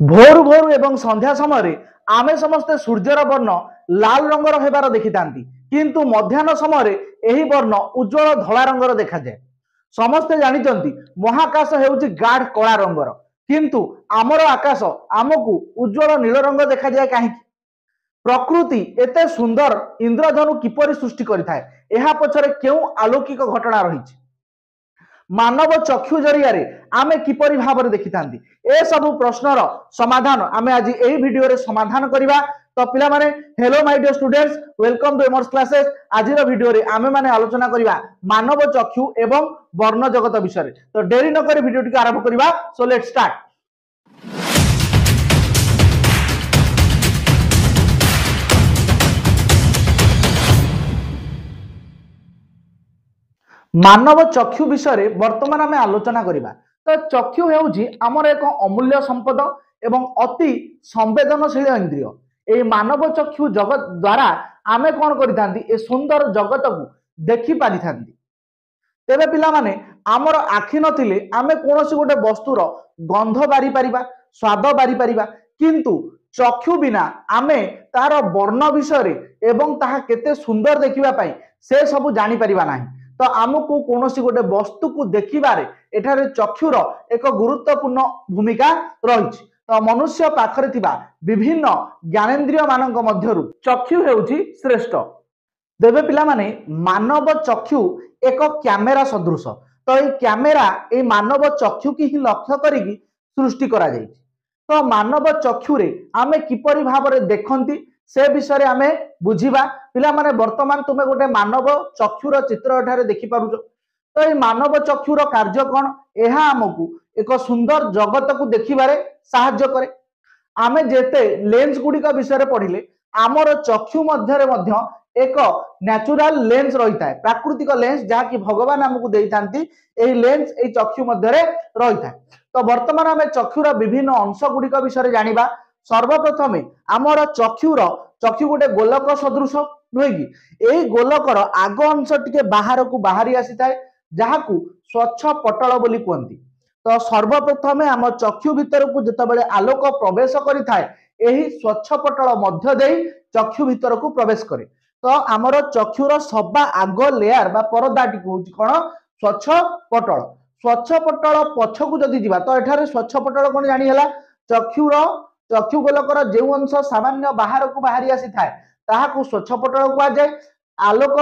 भोर भोर एवं संध्या समय आमे समस्ते सूर्यर वर्ण लाल रंगर हेबार देखि थांती किंतु मध्याह्न समय एही वर्ण उज्जवल धला रंगर देखा जाए। समस्ते जानिचंती महाकाश हेउची गाढ़ कला रंगर किंतु आमर आकाश आमको उज्जवल नील रंग देखा जाए कहीं। प्रकृति एते सुंदर इंद्रधनु किपरि सृष्टि करिथाय एहा पछरे केउ अलौकिक घटना रही मानव चक्षु जरिया आमे किपरि भाବରେ देखिथांती ए सब प्रश्नर समाधान आमे आज एही वीडियो रे समाधान करिबा। तो पिला माने hello my dear students, welcome to Emers classes. आज वीडियो रे आमे माने आलोचना करिबा मानव चक्षु एवं वर्ण जगत विषय। तो देरी न करी वीडियो टी आरंभ करिबा। So let's start. मानव चक्षु विषय वर्तमान आम आलोचना करिबा। तो चक्षु हेउची आमर एक अमूल्य संपद एवं अति संवेदनशील इंद्रिय। ए मानव चक्षु जगत द्वारा आमे कौन करिथांती ए सुंदर जगत को देखि पारिथांती। तेबे पिला माने आमर आखि नथिले आमे कोनोसी गोटे वस्तुर गंध बारी परिबा, स्वाद बारी परिबा, किंतु चक्षु बिना आमे तार वर्ण विषय एवं ताहा केते सुंदर देखिबा पई से सब जानि परिबा नाही। तो आमको कोनोसी गोटे वस्तु को देखिबारे एठारे चक्षुर एक गुरुत्वपूर्ण भूमिका रही। तो मनुष्य पाखरे थिबा विभिन्न ज्ञानेन्द्रिय मानक मध्यरु चक्षु हेउची श्रेष्ठ। देवे पिला माने मानव चक्षु एक कैमेरा सदृश। तो ये कैमेरा ए मानव चक्षु की ही लक्ष्य करिकी सृष्टि करा जाय। तो मानव चक्षु रे आमे किपरि भाबरे देखंती से विषय रे आमे बुझिबा। पिला माने वर्तमान तुमे गोटे मानव चक्षुर चित्र एठारे देखि पारुछ। तो ये मानव चक्षुर कार्य कौन एहा आमको एक सुंदर जगत को देखिबारे साहाय्य करे। आमे जेते लेंस गुड़िक विषय पढ़िले आमर चक्षु मध्य मध्य एक नेचुरल लेंस रही है, प्राकृतिक लेंस जहाँ कि भगवान आमको देइथांती। एही लेंस ए चक्षु मध्य रही है। तो वर्तमान आमे चक्षुर विभिन्न अंश गुड़िक विषय जानिबा। सर्वप्रथमे आमर चक्षु गोटे गोलक सदृश नुहे कि एही गोलकर आग अंश टिके बाहर को बाहरी आसी थाए जहाकू स्वच्छ पटल बोली कहती। तो सर्वप्रथमे आम चक्षु भीतर को जितेबाला आलोक प्रवेश करिथाए एही स्वच्छ पटल मध्य देई चक्षु भीतर को प्रवेश करे। तो आमर चक्षुर सभा आग लेयर बा परदाटी होची कोन स्वच्छ पटल। स्वच्छ पटल पछकू जदि जिबा तो एठारे स्वच्छ पटल कोन जानि हला चक्षु गोलकर जे अंश सामान्य बाहर को बाहरी आसी थाए ताहाकू स्वच्छ पटल कहा जाए। आलोक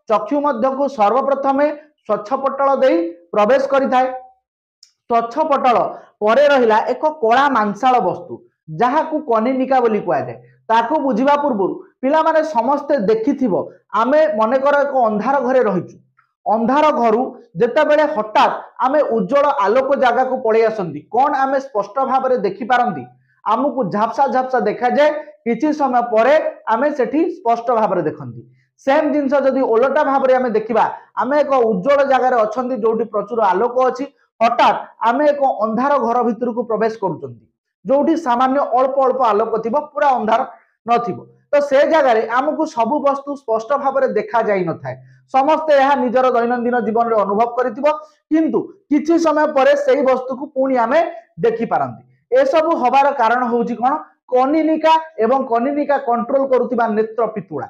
चक्षु मध्य को सर्वप्रथमे स्वच्छ पटल देई प्रवेश करिथाए। स्वच्छ पटल परे रहिला एक कला मांसाल वस्तु जहाकू कनिनिका बोली कहा जाए। ताकू बुझिबा पूर्व पिला माने समस्ते देखिथिबो आमे मने कर एक अंधार घरे रहिचु। अंधार घरु जेतेबेले हठात आमे उज्जवल आलोक जगह को पड़े आसंती कौन आमे स्पष्ट भाव में देखि पारंती। आमको झापसा झापसा देखा जाए किछि समय परे आमे सेठी स्पष्ट भाव में देखंती। सेम जिनस जदि ओलटा भाव में आमे देखिबा आमे एक उज्जवल जगह अछंती जोटी प्रचुर आलोक अछि, हठात आमे एक अंधार घर भितर को प्रवेश करूचंती जोटी सामान्य अल्प अल्प आलोक थिबो, पूरा अंधार नथिबो। तो से जगह आमको सबु वस्तु स्पष्ट भाव में देखा जाई न थाए। समस्ते यह निजर दैनंदिन जीवन में अनुभव करिथिबो किंतु किछि समय परे सेही वस्तु को पुणी आमे देखि पारंती। ए सब हबार कारण होउची कोन कनिनिका एवं कनिनिका कंट्रोल करूथिबा नेत्र पितुळा।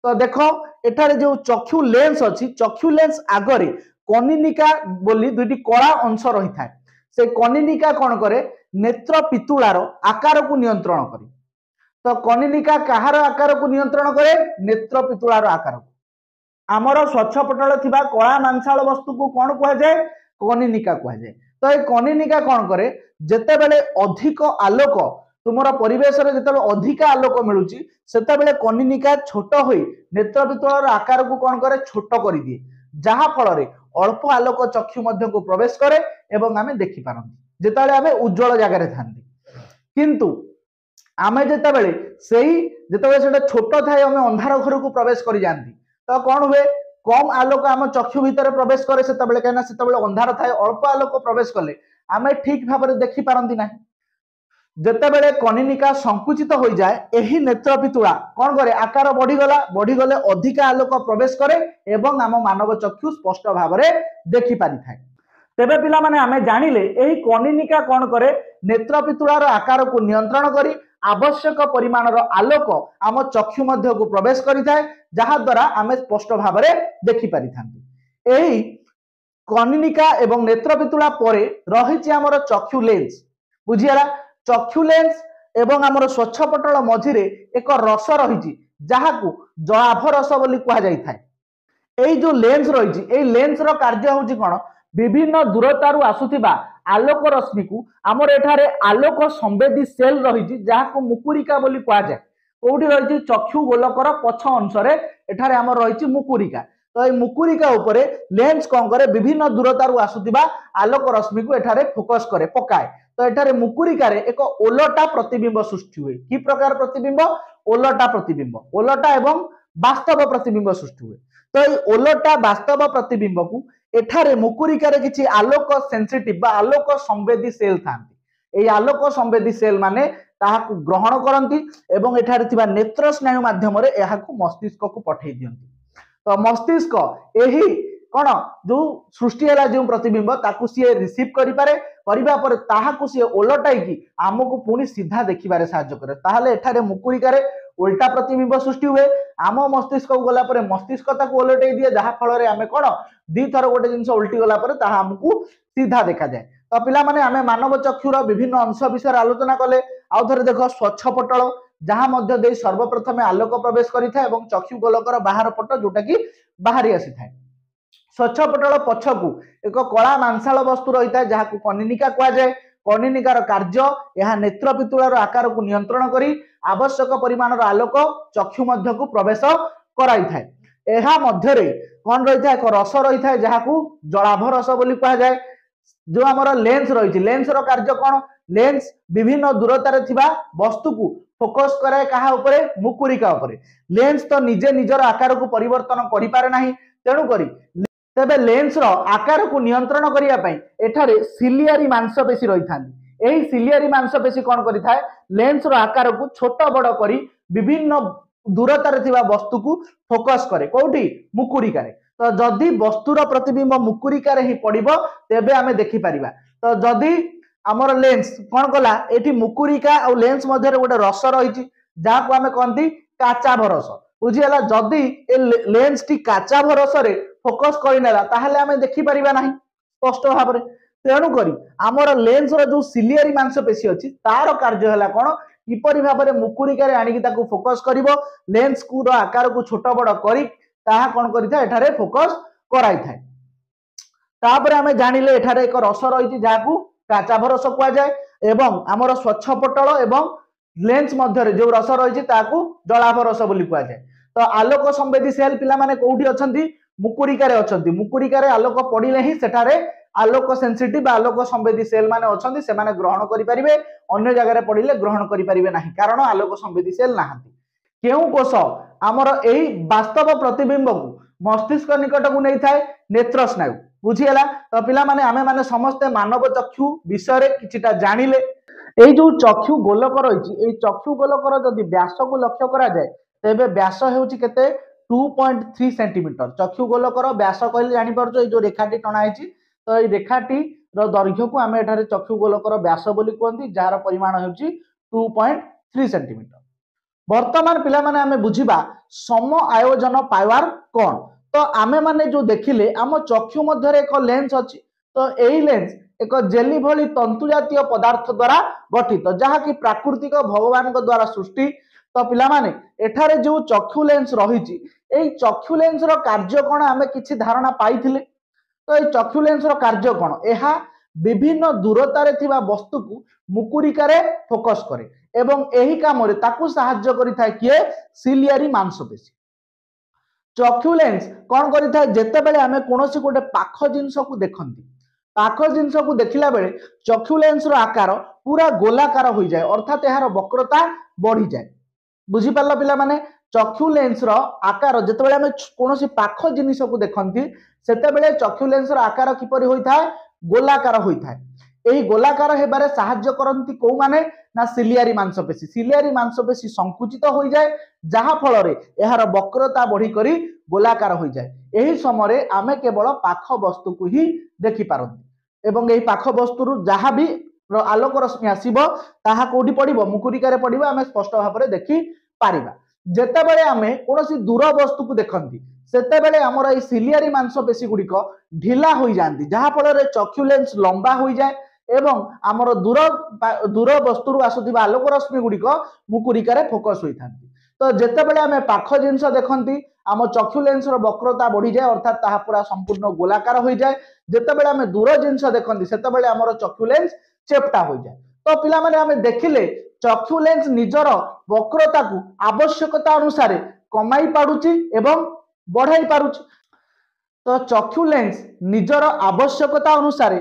तो देखो एठारे जो चक्षु लेंस अछि, चक्षु लेंस आगरे कनिनिका बोली दुईटी कला अंश रही थाए। से कनिनिका कौन करे नेत्र पितुळार आकार को नियंत्रण करे। तो कनिनिका कहार आकार को नियंत्रण करे नेत्र पितुळार आकार को। आमर स्वच्छ पटल थिबा कला मांसाल वस्तु को कौन कहा जाए कनिनिका कहा जाए। तो ये कनिनिका कौन करे जेतेबेले अधिक आलोक तुमर परिवेश रे जेतेबेले अधिक आलोक मिलुची सेतेबेले कनिनिका छोट होई नेत्र पितुळार आकार को कौन करे छोट करि दिए जहा फल रे अल्प आलोक चक्षु मध्य को प्रवेश करे एवं आमे देखि पारंती जेतेबेले आमे उज्जवल जगह रे थांती। किंतु आमे जेतेबेले जेतेबेले सेटा छोट थाए आमे अंधार घर को प्रवेश करि जानती तो कौन हुए कम आलोक आम चक्षु भीतर प्रवेश करे सेतेबेले कहना सेतेबेले अंधार थाए अल्प आलोक प्रवेश कले आमे ठीक भाव में देखि पारंती नाही। जेतेबेले कनिनिका संकुचित हो जाए एही नेत्र पितुळा कौन करे आकार बढ़ी गले अधिक आलोक प्रवेश करे एवं आम मानव चक्षु स्पष्ट भाव में देखि पारि थाए। तेबे पिला माने आमे जानिले एही कनिनिका कोन करे नेत्र पितुଳାର आकारକୁ नियंत्रण करी आवश्यक परिमाणर आलोक आम चक्षु मध्य को प्रवेश करिथाय जहा द्वारा आमे स्पष्ट भाबरे देखि परिथांती। एही कनिनिका एवं नेत्र पितुଳा परे रहिछि हमर चक्षु लेंस बुझियाला चक्षु लेंस एवं हमर स्वच्छ पटल मझिरे एक रस रहिछि जहाकू जलाभ रस बोली कहा जाय थाय। एई जो लेंस रहिछि एई लेंस रो कार्य होछि कोन विभिन्न दूरतारु आसुथिबा आलोक रश्मि को आमर एठारे आलोक संवेदी सेल रहिछि जहाकू मुकुरिका बोली कहा जाय। कोठी रहिछि चक्षु गोलकर पछ अंश रे एठारे हमर रहिछि मुकुरिका। तो ये मुकुरिका उपरे लेंस कौन करे विभिन्न दूरतारु आसुथिबा आलोक रश्मि को एठारे फोकस करे पकाए। तो एठारे मुकुरिका रे एक ओलटा प्रतिबिंब सृष्टि हुए। कि प्रकार प्रतिबिंब ओलटा प्रतिबिंब ओलटा एवं वास्तव प्रतिबिंब सृष्टि हुए। तो ये ओलटा वास्तव प्रतिबिंब को एठारे मुकुरिका रे किछि आलोक सेंसिटिव बा आलोक संवेदी सेल थांती। ए आलोक संवेदी सेल माने ताहाकू ग्रहण करंती एवं एठारे थिबा नेत्र स्नायु माध्यम रे एहाकू मस्तिष्क को पठेई दियंती। तो मस्तिष्क यही कौन जो सृष्टि है जो प्रतिबिंब ताकू सी रिसीव करिपारे करिबा पर ताहाकू सी ओलटाई की आमको पुणी सीधा देखिबारे साहाय्य करे। ताहले एठारे मुकुरिका रे उल्टा प्रतिबिंब सृष्टि हुए आम मस्तिष्क को गला पर मस्तिष्क ताकू ओलटाई दिए जहा फल रे आमे कोन दी थर गोटे जिंस उल्टी गला पर ताहा हमकू सीधा देखा जाए। तो पिला माने आमे मानव चक्षुर विभिन्न अंश विषय आलोचना कले आउ थरे देखो स्वच्छ पटल जहां मध्य दे सर्वप्रथमे आलोक प्रवेश करिथा एवं चक्षु गोलकर बाहर पट जोटा कि बाहरी आसी थाए। स्वच्छ पटल पछकू एक कला मांसाल वस्तु रही था जहां कनिनिका कहा जाए। कनिनिकार कार्य यह नेत्र पितुଳାର आकार को नियंत्रण करी आवश्यक परिमाणर आलोक चक्षु मध्य को प्रवेश कराई थाए। एहा मध्य रे कोन रही था एक रस रही था जहां को जलाभ रस बोली कहा जाए। जो हमर लेंस रही लेंस रो कार्य कोन लेंस विभिन्न दूरतार थिबा वस्तु को फोकस कराए कहा उपरे मुकुरिका उपरे। लेंस तो निजे निजर आकार को परिवर्तन करि पारे नाही तेणु करी तेबे लेंस रो आकार को नियंत्रण करिया पई एठारे सिलियारी मांसपेशी रही थांती। एही सिलियारी मांसपेशी कोन करि थाए लेंस रो आकार को छोट बड़ करी विभिन्न दूरतार थिबा वस्तु को फोकस करे कोठी मुकुरिका रे। तो जदि वस्तुर प्रतिबिंब मुकुरिका रे ही पड़िबो तेबे आमे देखि परिबा। तो जदि आमर लेंस कौन कला एठी मुकुरिका और लेंस मध्य गोटे रस रही जहाँ को आमे कहती काचा भरस बुझीगला। जदि ए लेंस टी काचा भरस रे फोकस करिनेला ताहले आमे देखि परिबा नाही स्पष्ट भाव रे। तेणु करी आमर लेंस रो जो सिलियरी मांसपेशी अछि तार कार्य हला कोन किपरि भाव रे मुकुरिका रे आनिकी ताकू फोकस करिवो लेंस को रो आकार को छोट बड़ करी ताहा कोन करिथा एठारे फोकस कराई थाए। तापर आमे जानिले एठारे एक रस रही जाकू काचा भरस कहा जाए एवं आमर स्वच्छ पटल एवं लेंस मध्य जो रस रही जलाभ रस बोली कहा जाए। तो आलोक संवेदी सेल पिला माने कोठी अछंती मुकुरिका रे अछंती। मुकुरिका रे आलोक पड़िले ही सेठारे आलोक सेंसिटिव आलोक संवेदी सेल माने अछंती से माने ग्रहण करि परिबे अन्य जगह रे पड़िले ग्रहण करि परिबे नाही कारण आलोक संवेदी सेल नाहंती। केउ कोष आमर एही वास्तव प्रतिबिंब को मस्तिष्क निकट को नहीं थाए नेत्र स्नायु बुझीगला। तो पिला माने आमे माने समस्ते मानव चक्षु विषय रे किछिटा जानिले। एई जो चक्षु गोलक रही एई चक्षु गोलकर जदि व्यास को लक्ष्य करा जाए तेबे व्यास हेउची केते 2.3 सेंटीमीटर। चक्षु गोलकर व्यास कहले जानि परछो एई जो रेखाटी टणा आइछि तो एई रेखाटी रो दैर्घ्य को आमे एठारे चक्षु गोलकर व्यास बोली कहंती जार परिमाण हेउची 2.3 सेंटीमीटर। वर्तमान पिला माने आमे बुझिबा सम आयोजन पाइबार कोन। तो आमे माने जो देखिले आम चक्षु मध्य एक लेंस अछि। तो एई लेंस एक जेली भली तंतु जातीय पदार्थ द्वारा गठित जहाँ कि प्राकृतिक भगवान द्वारा सृष्टि। तो पिला माने एठारे जो चक्षु लेंस रही एई चक्षु लेंस रो कार्य कोन आमे किछि धारणा पाइथिले। तो एई चक्षु लेंस रो कार्य कोन एहा विभिन्न दूरतारे थिबा वस्तु को मुकुरिका रे फोकस करे एवं एही काम रे ताकू सहाय्य करिथाय किए सिलियरी मांसपेशी। चक्षु लेंस कौन करिथाय जेते बेले आमे कोनोसी गोटे पाख जिंस को देखंती पाख जिंस को देखिला बेले चक्षु लेंस रो आकार पूरा गोलाकार हो जाए अर्थात यार वक्रता बढ़ी जाए। बुझी पारला पिला माने चक्षु लेंस रो आकार जेते बेले आमे कोनोसी पाख जिनिस को देखंती सेते बेले चक्षु लेंस रो आकार किपरि होइथाय गोलाकार होइथाय। एही गोलाकार हेबारे सहाय्य करंती को माने ना सिलियरी मांसपेशी। सिलियरी मांसपेशी संकुचित हो जाए जहा फल रे एहार वक्रता बढ़ी करी गोलाकार हो जाए। एही समय आमे केवल पाख वस्तु को ही देखि पारंती। एवं एही पाख वस्तु जहाँ भी आलोक रश्मि आसीबो ताहा कोडी पड़िबो मुकुरिका रे पड़िबो आमे स्पष्ट भाव में देखि पारिबा। जेतेबेले आमे कोनोसी दूर वस्तु को देखंती सेतेबेले हमर ए सिलियारी मांसपेशी गुड़िक ढिला हो जाती जहाँ फल चक्षु लेंस लंबा हो जाए एवं आमर दूर दूर वस्तु आसुथिबा आलोक रश्मि गुड़िक मुकुरिका फोकस होता है। तो जेतेबेले आमे पाख जिनस देखंती आम चक्षु लेंस वक्रता बढ़ी जाए अर्थात ताहा पूरा संपूर्ण गोलाकार हो जाए। जेतेबेले आमे दूर जिनस देखंती सेतेबेले आमर चक्षु लेंस चेप्टा हो जाए। तो पिला माने आमे देखिले चक्षु लेंस निजर वक्रता को आवश्यकता अनुसार कमाई पारुची एवं बढ़ाई पारुची। तो चक्षु लेंस निजर आवश्यकता अनुसार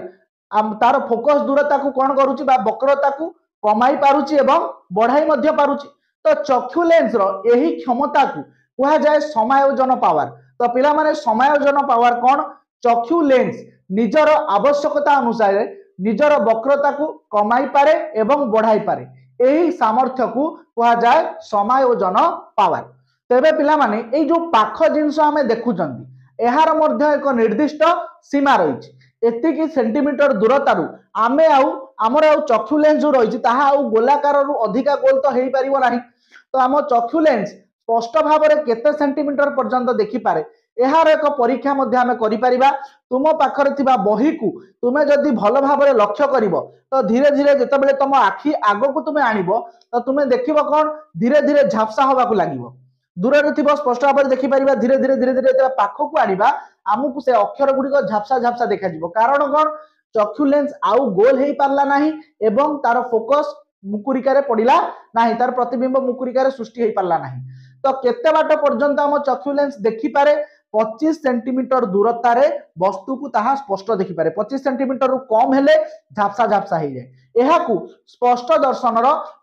तार फोकस दूरता को कौन करुची बा वक्रता को कमाई पारुची एवं बढ़ाई मध्य पारुची। तो चक्षु लेंस रो यही क्षमता को कहा जाए समायोजन पावर। तो पिला माने समायोजन पावर कौन चक्षु लेंस निजर आवश्यकता अनुसार निजर वक्रता को कमाई पारे एवं बढ़ाई पारे यही सामर्थ्य को कहा जाए समायोजन पावर। तेबे पिला माने ए जो पाख जिनस आमे देखुचंती एहार मध्य एक निर्दिष्ट सीमा रही एतिकी सेंटीमीटर दूरतारू आमे आमर चक्षु लेंस जो रही ताहा गोलाकार अधिका गोल तो हो पारिबो नाही। तो आम चक्षु लेंस स्पष्ट भाव में केते सेंटीमीटर पर्यंत देखि पारे एहार एक परीक्षा मध्य आमे करि परिबा। तुम पाखरे थिबा बही को तुमे जदि भल भाव में लक्ष्य करिवो तो धीरे धीरे जेतेबेले तुम आखि आगो को तुमे आनिबो तो तुमे देखिबो कोन धीरे धीरे झापसा होबा को लागिवो। दूर थिबो स्पष्ट भाव में देखि परिबा धीरे धीरे धीरे धीरे पाख को आनिबा आमको से अक्षर गुड़िक झापसा झापसा देखा जिवो। कारण कौन चक्षु लेंस आउ गोल हो पारला नाही एवं तार फोकस मुकुरिका पड़िला नाही तार प्रतिबिंब मुकुरिका सृष्टि हो पारला नाही। तो केते बाट पर्यंत आम चक्षु लेंस देखि पारे 25 सेंटीमीटर दूरतार वस्तु को ताहा स्पष्ट देखि पारे 25 सेंटीमीटर रु कम हेले झापसा झापसा हो जाए। एहाकू स्पष्ट दर्शन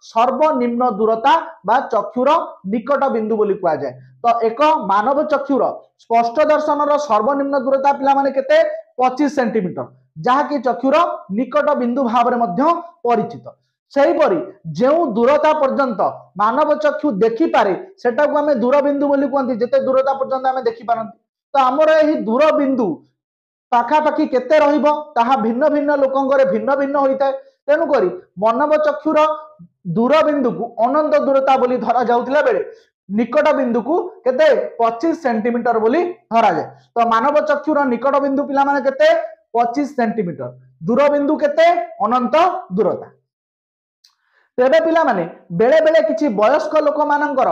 सर्वनिम्न दूरता बा चक्षुर निकट बिंदु बोली कहा जाए। तो एक मानव चक्षुर स्पष्ट दर्शन सर्वनिम्न दूरता पिला माने केते 25 सेंटीमीटर जहाँकि चक्षुर निकट बिंदु भाव में मध्य परिचित। सेहीपरि जो दूरता पर्यंत मानव चक्षु देखि पारे सेटा को आमे दूर बिंदु बोली कहते जेते दूरता पर्यंत आमे देखि पारंती। तो आमर एही दूर बिंदु पाखापाखि केते रहिबो ताहा भिन्न भिन्न लोकंगरे भिन्न भिन्न होइताय। तेणु करी मानव चक्षुर दूर बिंदु को अनंत दूरता बोली धरा जाउतिला बेले निकट बिंदु को केते 25 सेंटीमीटर बोली धरा जाए। तो मानव चक्षुर निकट बिंदु पिला माने केते 25 सेंटीमीटर दूर बिंदु केते अनंत दूरता। तेबे पिला माने बेले बेले किछि वयस्क लोक मानकर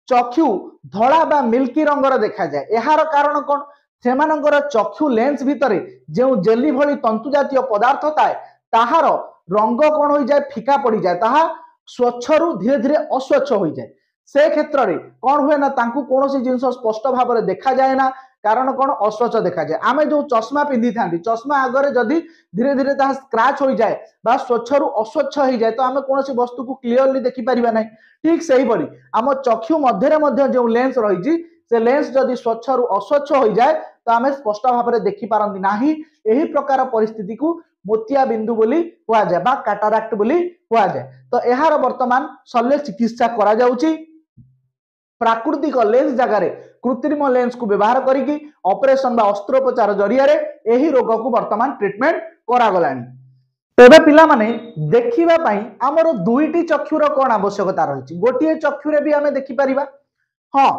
चक्षु धड़ा बा मिल्की रंगर देखा जाए। एहार कारण कोन सेमानकर चक्षु लेंस भितरे जो जेली भली तंतु जातीय पदार्थ थाए ताहार रंग कौन हो जाए फिका पड़ जाए ताहा स्वच्छ रु धीरे धीरे अस्वच्छ हो जाए। से क्षेत्र में कौन हुए ना तांकु कौन जिनस स्पष्ट भाव में देखा जाए ना कारण कौन अस्वच्छ देखा जाए। आमे जो चश्मा पिंधि था चश्मा आगे जदि धीरे धीरे ताहा स्क्रैच हो जाए बा स्वच्छ रु अस्वच्छ हो जाए तो आमे कौन वस्तु को क्लीयरली देखि परिबा नहीं। ठीक सही परी आम चक्षु मध्य जो लेंस रही से लेंस जदि स्वच्छ रु अस्वच्छ हो जाए तो आमे स्पष्ट भाव में देखि पारंती नाही। एही प्रकार परिस्थिति को मोतिया बिंदु बोली कहा जाए बा कैटरैक्ट बोली कहा जाए। तो एहार वर्तमान शल्य चिकित्सा करा जाउची प्राकृतिक लेंस जगार कृत्रिम लेंस को व्यवहार करिकी ऑपरेशन बा अस्त्रोपचार जरिया एही रोग को वर्तमान ट्रीटमेंट करा गलानी। तेबे पिला माने देखिबा पई हमर दुईटी चक्षुर कोन आवश्यकता रही गोटे चक्षुरे भी आमे देखि परिबा। हाँ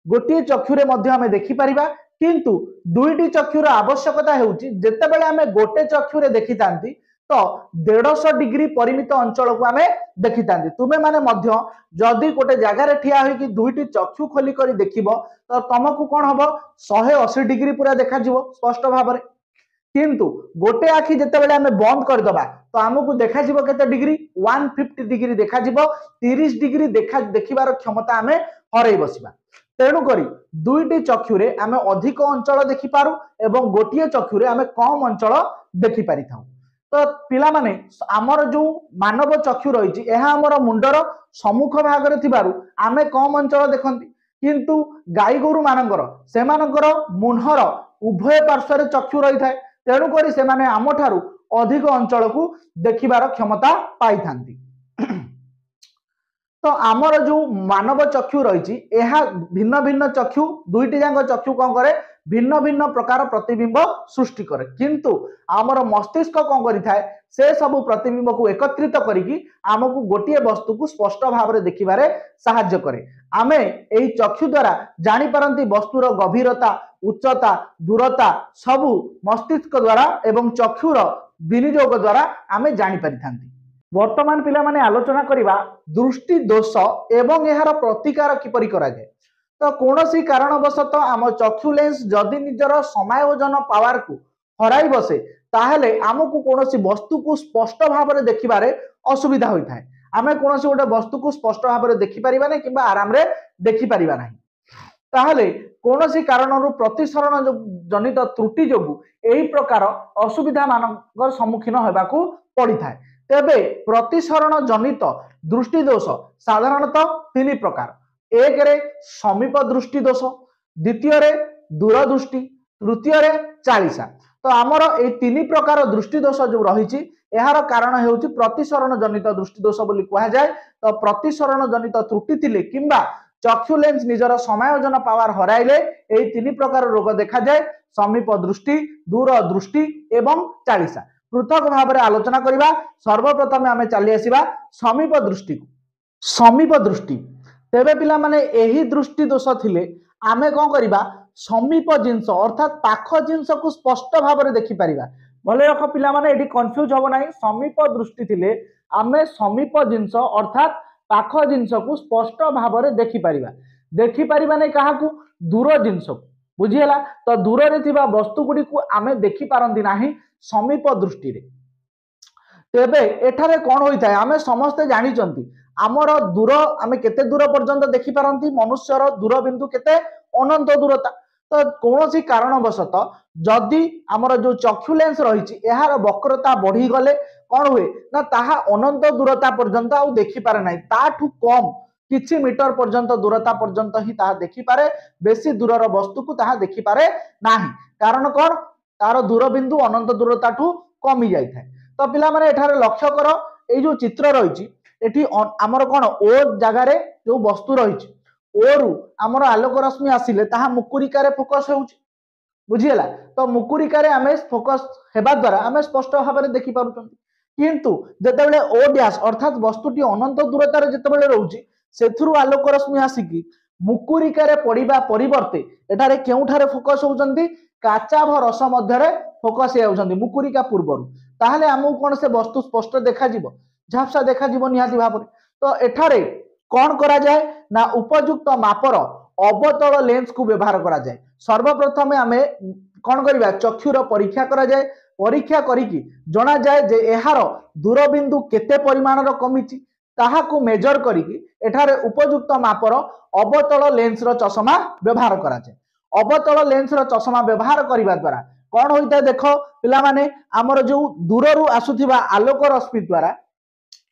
गोटे चक्षुरे मध्य आमे देखि परिबा किंतु दुईटी चक्षुर आवश्यकता हेउची जेतेबेले आमे गोटे चक्षुरे देखि तांती तो 150 डिग्री परिमित अंचल को आमे देखि तांती। तुमे माने मध्य जदि गोटे जगार ठिया होई कि दुईटी चक्षु खोली करी देखिबो तो तुमको कोन हबो 180 डिग्री पूरा देखा जिवो स्पष्ट भाव में। किंतु गोटे आखि जेतेबेले आमे बंद कर दबा तो हमको देखा जिवो केते डिग्री 150 डिग्री देखा जिवो 30 डिग्री देखिबार क्षमता आमे हरई बसिबा। तेणु करी दुईटी चक्षुरे आमे अधिक अंचल देखि पारु एवं गोटिए चक्षुरे आमे कम अंचल देखि पारि थाउ। तो पिला माने आमर जो मानव चक्षु रही है आमर मुंडर सम्मुख भाग रे थिबारु आमे कम अंचल देखंती किंतु गाई गोरु मानकर सेमानकर मुन्हर उभय पार्श्व चक्षु रही थाए। तेणु करी से माने आम ठारू अधिक अंचल को देखिबार क्षमता पाई थांती। तो आमर जो मानव चक्षु रही भिन्न भिन्न चक्षु दुईटी जाक चक्षु कौन करे भिन्न भिन्न प्रकार प्रतिबिंब सृष्टि करे किंतु आमर मस्तिष्क कौन करिथाय से सब प्रतिबिंब को एकत्रित करिकी आमको गोटे वस्तु को स्पष्ट भाव में देखिबारे साहाय्य करे। आमे एही चक्षु द्वारा जानी पारंती वस्तुर गभीरता उच्चता दूरता सबु मस्तिष्क द्वारा एवं चक्षुर विनियोग द्वारा आमे जानी पारिथांती। वर्तमान पिला माने आलोचना करिबा दृष्टि दोष एवं एहार प्रतिकार किपरि करा जाय। तो कौनसी कारणवशत आम चक्षु लेंस जदि निजर समायोजन पावर को हराई बसे ताहले आमको कौनसी वस्तु को स्पष्ट भाव में देखिबारे असुविधा होता है। आमे कौनसी गोटे वस्तु को स्पष्ट भाव में देखि परिबा नै किबा आराम रे देखि परिबा नै ताहले कौनसी कारणरू प्रतिसरण जनित त्रुटि जोगु एही प्रकार असुविधा मानकर सम्मुखीन होबाकू पड़ी थाए। तेबे प्रतिसरण जनित दृष्टि दोष साधारणतः तीन प्रकार। एक रे समीप दृष्टि दोष, द्वितीय रे दूरदृष्टि, तृतीय रे चालीसा। तो आमर ए तीन प्रकार दृष्टि दोष जो रही यार कारण हेउची प्रतिसरण जनित दृष्टि दोष बोली कहा जाए। तो प्रतिसरण जनित त्रुटि थिले किंबा चक्षु लेंस निजर समायोजन पावर हराइले एही तीन प्रकार रोग देखा जाए, समीप दृष्टि, दूर दृष्टि एवं चालीसा। पृथक भाव में आलोचना करिबा। सर्वप्रथम आमे चली आसीबा समीप दृष्टि को। समीप दृष्टि तेबे पिला माने एही दृष्टि दोष थिले आमे कोन करिबा समीप जिंस अर्थात पाख जिंस को स्पष्ट भाव में देखि परिबा। भले रख पिला माने एडी कंफ्यूज हो नाही। समीप दृष्टि थिले आमे समीप जिंस अर्थात पाख जिंस को स्पष्ट भाव में देखि परिबा नै काहाकू दूर जिंस को बुझियला। तो दूर रे थिबा वस्तु गुडी को आमे देखि पारंती नाही समीप दृष्टि रे। तेबे एठारे कोन होइथाय आमे समस्त जानि चंती आमर दूर आमे केते दूर पर्यंत देखि पारंती मनुष्यर दूर बिंदु केते अनंत दूरता। तो कौनसी कारणवशत जदि आमर जो चक्षु लेंस रही यार वक्रता बढ़ी गले कौन हुए ना ताहा अनंत दूरता पर्यंत आउ देखि पारे नाही, ताठू कम किछि मीटर पर्यंत दूरता पर्यंत ही ताहा देखि पारे, बेसी दूरर वस्तु को ताहा देखि पारे नाही। कारण कौन तार दूर बिंदु अनंत दूरताठू कमी जाय थाए। तो पिला माने एठारे लक्ष्य कर ए जो चित्र रही एठी आमर कौन ओ जगार जो वस्तु रही ओरु आमर आलोक रश्मि आसिले ताहा मुकुरिकार फोकस होउची बुझियला। तो मुकुरिकार आमे फोकस हेबा द्वारा आमे स्पष्ट भाव में देखि पारुचंती। किंतु जेतेबेले ओ डैश अर्थात वस्तुटी अनंत दूरतार जेतेबेले रहउची सेथुरु आलोक रश्मि आसिकी मुकुरिकार पड़िबा परिवर्ते एटारे केउठारे फोकस होउचंती काचाभ रस मध्यरे फोकस हेउचंती मुकुरिका पूर्वरु। ताहले हमहु कोन से वस्तु स्पष्ट देखा जिवो, झापसा देखा जिवो निहाती भाव में। तो एठारे कौन करा जाए ना उपयुक्त मापर अवतल लेंस को व्यवहार करा जाए। सर्वप्रथम आमे कौन करिबा चक्षुर परीक्षा करा जाए। परीक्षा करिकी जना जाए जे एहार दूरबिंदु केते परिमाणर कमिची ताहाकू मेजर करिकी एठारे उपयुक्त मापर अवतल लेंस रो चश्मा व्यवहार करा जाए। अवतल लेंस रो चश्मा व्यवहार करिबा द्वारा कौन होइता देखो पिला माने हमर जो दूररु आसुथिबा आलोक रश्मि द्वारा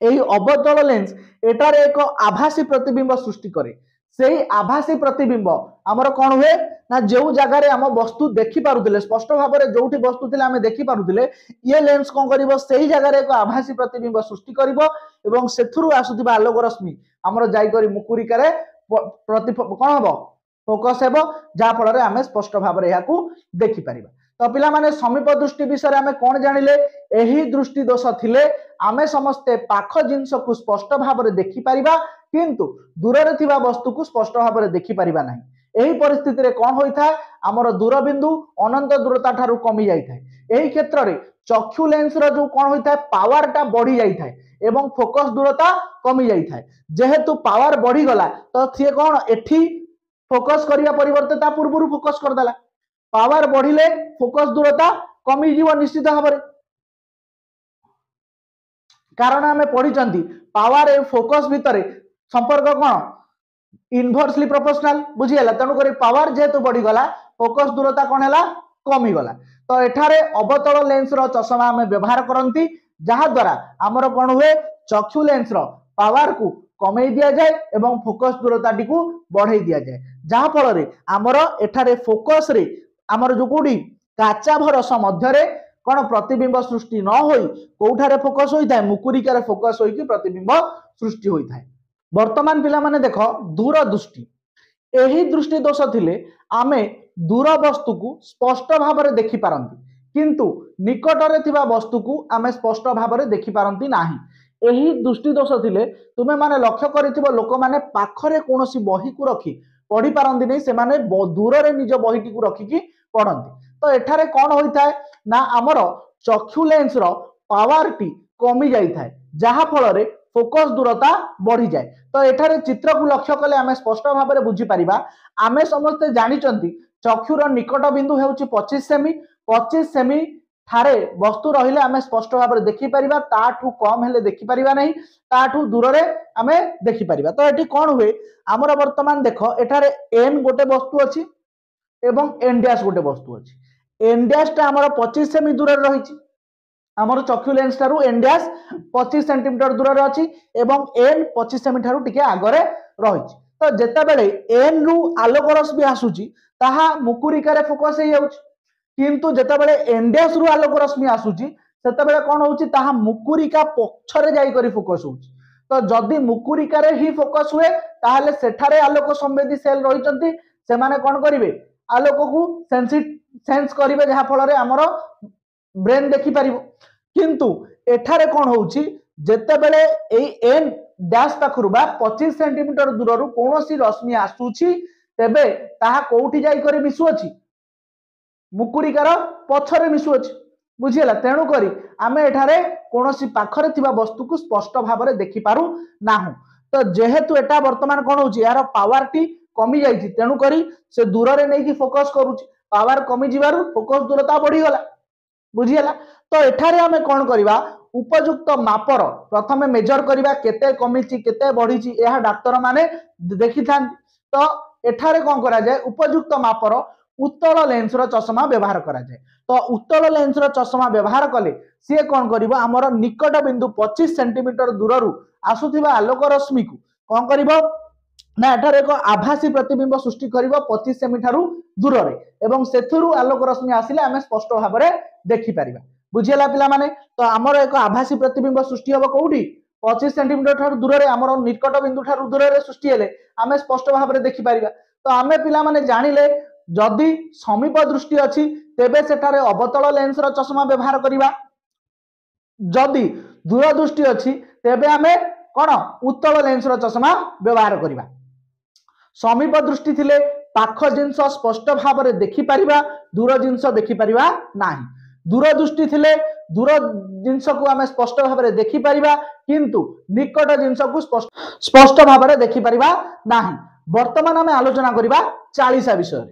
एही अवतल लेंस एटारे एक आभासी प्रतिबिंब सृष्टि करे। सेही आभासी प्रतिबिंब आमर कौन हुए ना जो जगार आम वस्तु देखि पारुथिले स्पष्ट भाव में जोठी वस्तु थिले आमे देखि पारुथिले ये लेंस कौन करिवो सेही जगार एक आभासी प्रतिबिंब सृष्टि करिवो एवं सेथुरु आसुथिबा आलोक रश्मि आमर जाई करी मुकुरिकारे प्रति कौन हबो फोकस हेबो जा फल रे आमे स्पष्ट भाव में याकू देखि परिबा। तो पिला माने समीप दृष्टि विषय आमे कौन जानिले एही दृष्टि दोष थिले आमे समस्ते पाख जिंस को स्पष्ट भाव में देखि परिबा किंतु दूर रे थिबा वस्तु को स्पष्ट भाव में देखि परिबा नाही। एही परिस्थिति रे कौन होइथाय हमर दूर बिंदु अनंत दूरता ठारू कमी जाय थाय। एही क्षेत्र रे चक्षु लेंस रो जो कौन होइथाय पावर टा बढ़ी जाय थाय एवं फोकस दूरता कमी जाय थाय। जेहेतु पावर बढ़ी गला तो थिए कौन एठी फोकस करिया परिवर्ते ता पूर्वरु फोकस कर देला। पावर बढ़िले फोकस दूरता कमी जीव निश्चित भाव में। कारण आमे पढ़ी पावर ए फोकस भितर संपर्क कौन इनवर्सली प्रोपोर्शनल बुझीगला। तेणुक पावर जेहेतु बढ़ीगला फोकस दूरता कौन है कमी गला। तो एठारे अवतल लेंस रो चश्मा आमे व्यवहार करती जहा द्वारा आमर कौन हुए चक्षु लेंस रो पावर को कमे दिया जाए एवं फोकस दूरता टी को बढ़ाई दिया जाए जहा फल रे आमर एठारे फोकस रे आमर जो कोडी काचाभ रस मध्यरे कौन प्रतिबिंब सृष्टि न होई कोठारे फोकस होई थाए मुकुरिकार फोकस होई कि प्रतिबिंब सृष्टि होई थाए। वर्तमान पिला माने देखो दूर दृष्टि एही दृष्टि दोष थिले आमे दूर वस्तु को स्पष्ट भाव में देखि पारंती किंतु निकटरे थिबा वस्तु को आमे स्पष्ट भाव में देखि पारंती नाही। एही दृष्टि दोष थिले तुमे माने लक्ष्य करिथिबो लोक माने पाखरे कोनोसी बही को रखी पढ़ी पारंती नहीं, से माने दूर रे निज बहीटी को रखिकी पढ़ंती। तो एठारे कौन होता है ना आमर चक्षु लेंस रो पावर टी कमी जाई थाए जहा फल रे फोकस दूरता बढ़ी जाए। तो एठारे चित्र को लक्ष्य कले आमे स्पष्ट भाव में बुझी परिबा। आमे समस्ते जानिचंती चक्षुर निकट बिंदु हेउची 25 सेमी। 25 सेमी ठारे वस्तु रहिले आमे स्पष्ट भाव में देखि परिबा, ताठू कम हेले देखि परिबा नहीं, ताठू दूर रे आमे देखि परिबा। तो एठी कोन हुए हमर वर्तमान देखो एठारे एन गोटे वस्तु अछि एवं एन डैश गोटे वस्तु अछि। एन डैश टा हमर 25 सेमी दूर रे रहिछि, हमर चक्षु लेंस ठारू एन डैश 25 सेंटीमीटर दूर रे अछि एवं एन 25 सेमी ठारू टिके आगरे रहिछि। तो जेते बेले एन रु आलोक रश्मि आसुची ताहा मुकुरिका रे फोकस हे जाउछि, किंतु जेते बेले एन डैश रु आलोक रश्मि आसुची सेते बेले कोन होउची ताहा मुकुरिका पक्षरे जाई करी फोकस होउची। तो जदि मुकुरिका रे ही फोकस हुए ताहले सेठारे आलोक संवेदी सेल रहिचंती, से माने कोन करिवे आलोक को सेंस करिवे जहा फल रे हमर ब्रेन देखि परिबो। किंतु एठारे कोन होउची जेते बेले एई एन डैश पाखरु बा 25 सेंटीमीटर दूररु कोनोसी रश्मि आसुची तेबे ताहा कोउठी जाई करी मिसुअछि मुकुरिकार पछरे मिसुअछि, बुझियला। तेणु करी आमे एठारे कोनोसी पाखरे थिबा वस्तु को स्पष्ट भाव में देखि पारु नाहु। तो जेहेतु एटा वर्तमान कोन होउची यार पावर टी कमी जाईछि, तेणु करी से दूर रे नै कि फोकस करूची, पावर कमी जिवारु फोकस दूरता बढ़ी गला, बुझियला। तो एठारे आमे कोन करिबा उपयुक्त मापर प्रथमे मेजर करिबा केते कमिची केते बढ़ीची एहा डाक्टर माने देखि थान। तो एठारे कोन करा जाय उपयुक्त मापर उत्तल लेंस रो चश्मा व्यवहार करा जाय। तो उत्तल लेंस रो चश्मा व्यवहार कले सी कोन करिबो हमर निकट बिंदु 25 सेंटीमीटर दूररु आसुथिबा आलोक रश्मि को कोन करिबो ना एठारे एक आभासी प्रतिबिंब सृष्टि करिबो 25 सेमी ठारू दूर रे एवं सेथुरु आलोक रश्मि आसिले आमे स्पष्ट भाव में देखि परिबा, बुझियला पिला माने। तो हमर एक आभासी प्रतिबिंब सृष्टि होबो कोउठी 25 सेंटीमीटर ठारू दूर रे हमर निकट बिंदु ठारू दूर रे सृष्टि हेले आमे स्पष्ट भाव में देखि परिबा। तो आमे पिला माने जानिले जदि समीप दृष्टि अछि तेबे सेठारे अवतल लेंस रो चश्मा व्यवहार करिबा, जदि दूर दृष्टि अछि तेबे आमे कोन उत्तल लेंस रो चश्मा व्यवहार करिबा। समीप दृष्टि थिले पाख जिंस स्पष्ट भाव में देखि परिबा, दूर जिंस देखि परिबा नाही। दूर दृष्टि थिले दूर जिंस को आमे स्पष्ट भाव में देखि परिबा, किंतु निकट जिंस को स्पष्ट भाव में देखि परिबा नाही। वर्तमान आमे आलोचना करिबा 40 विषय।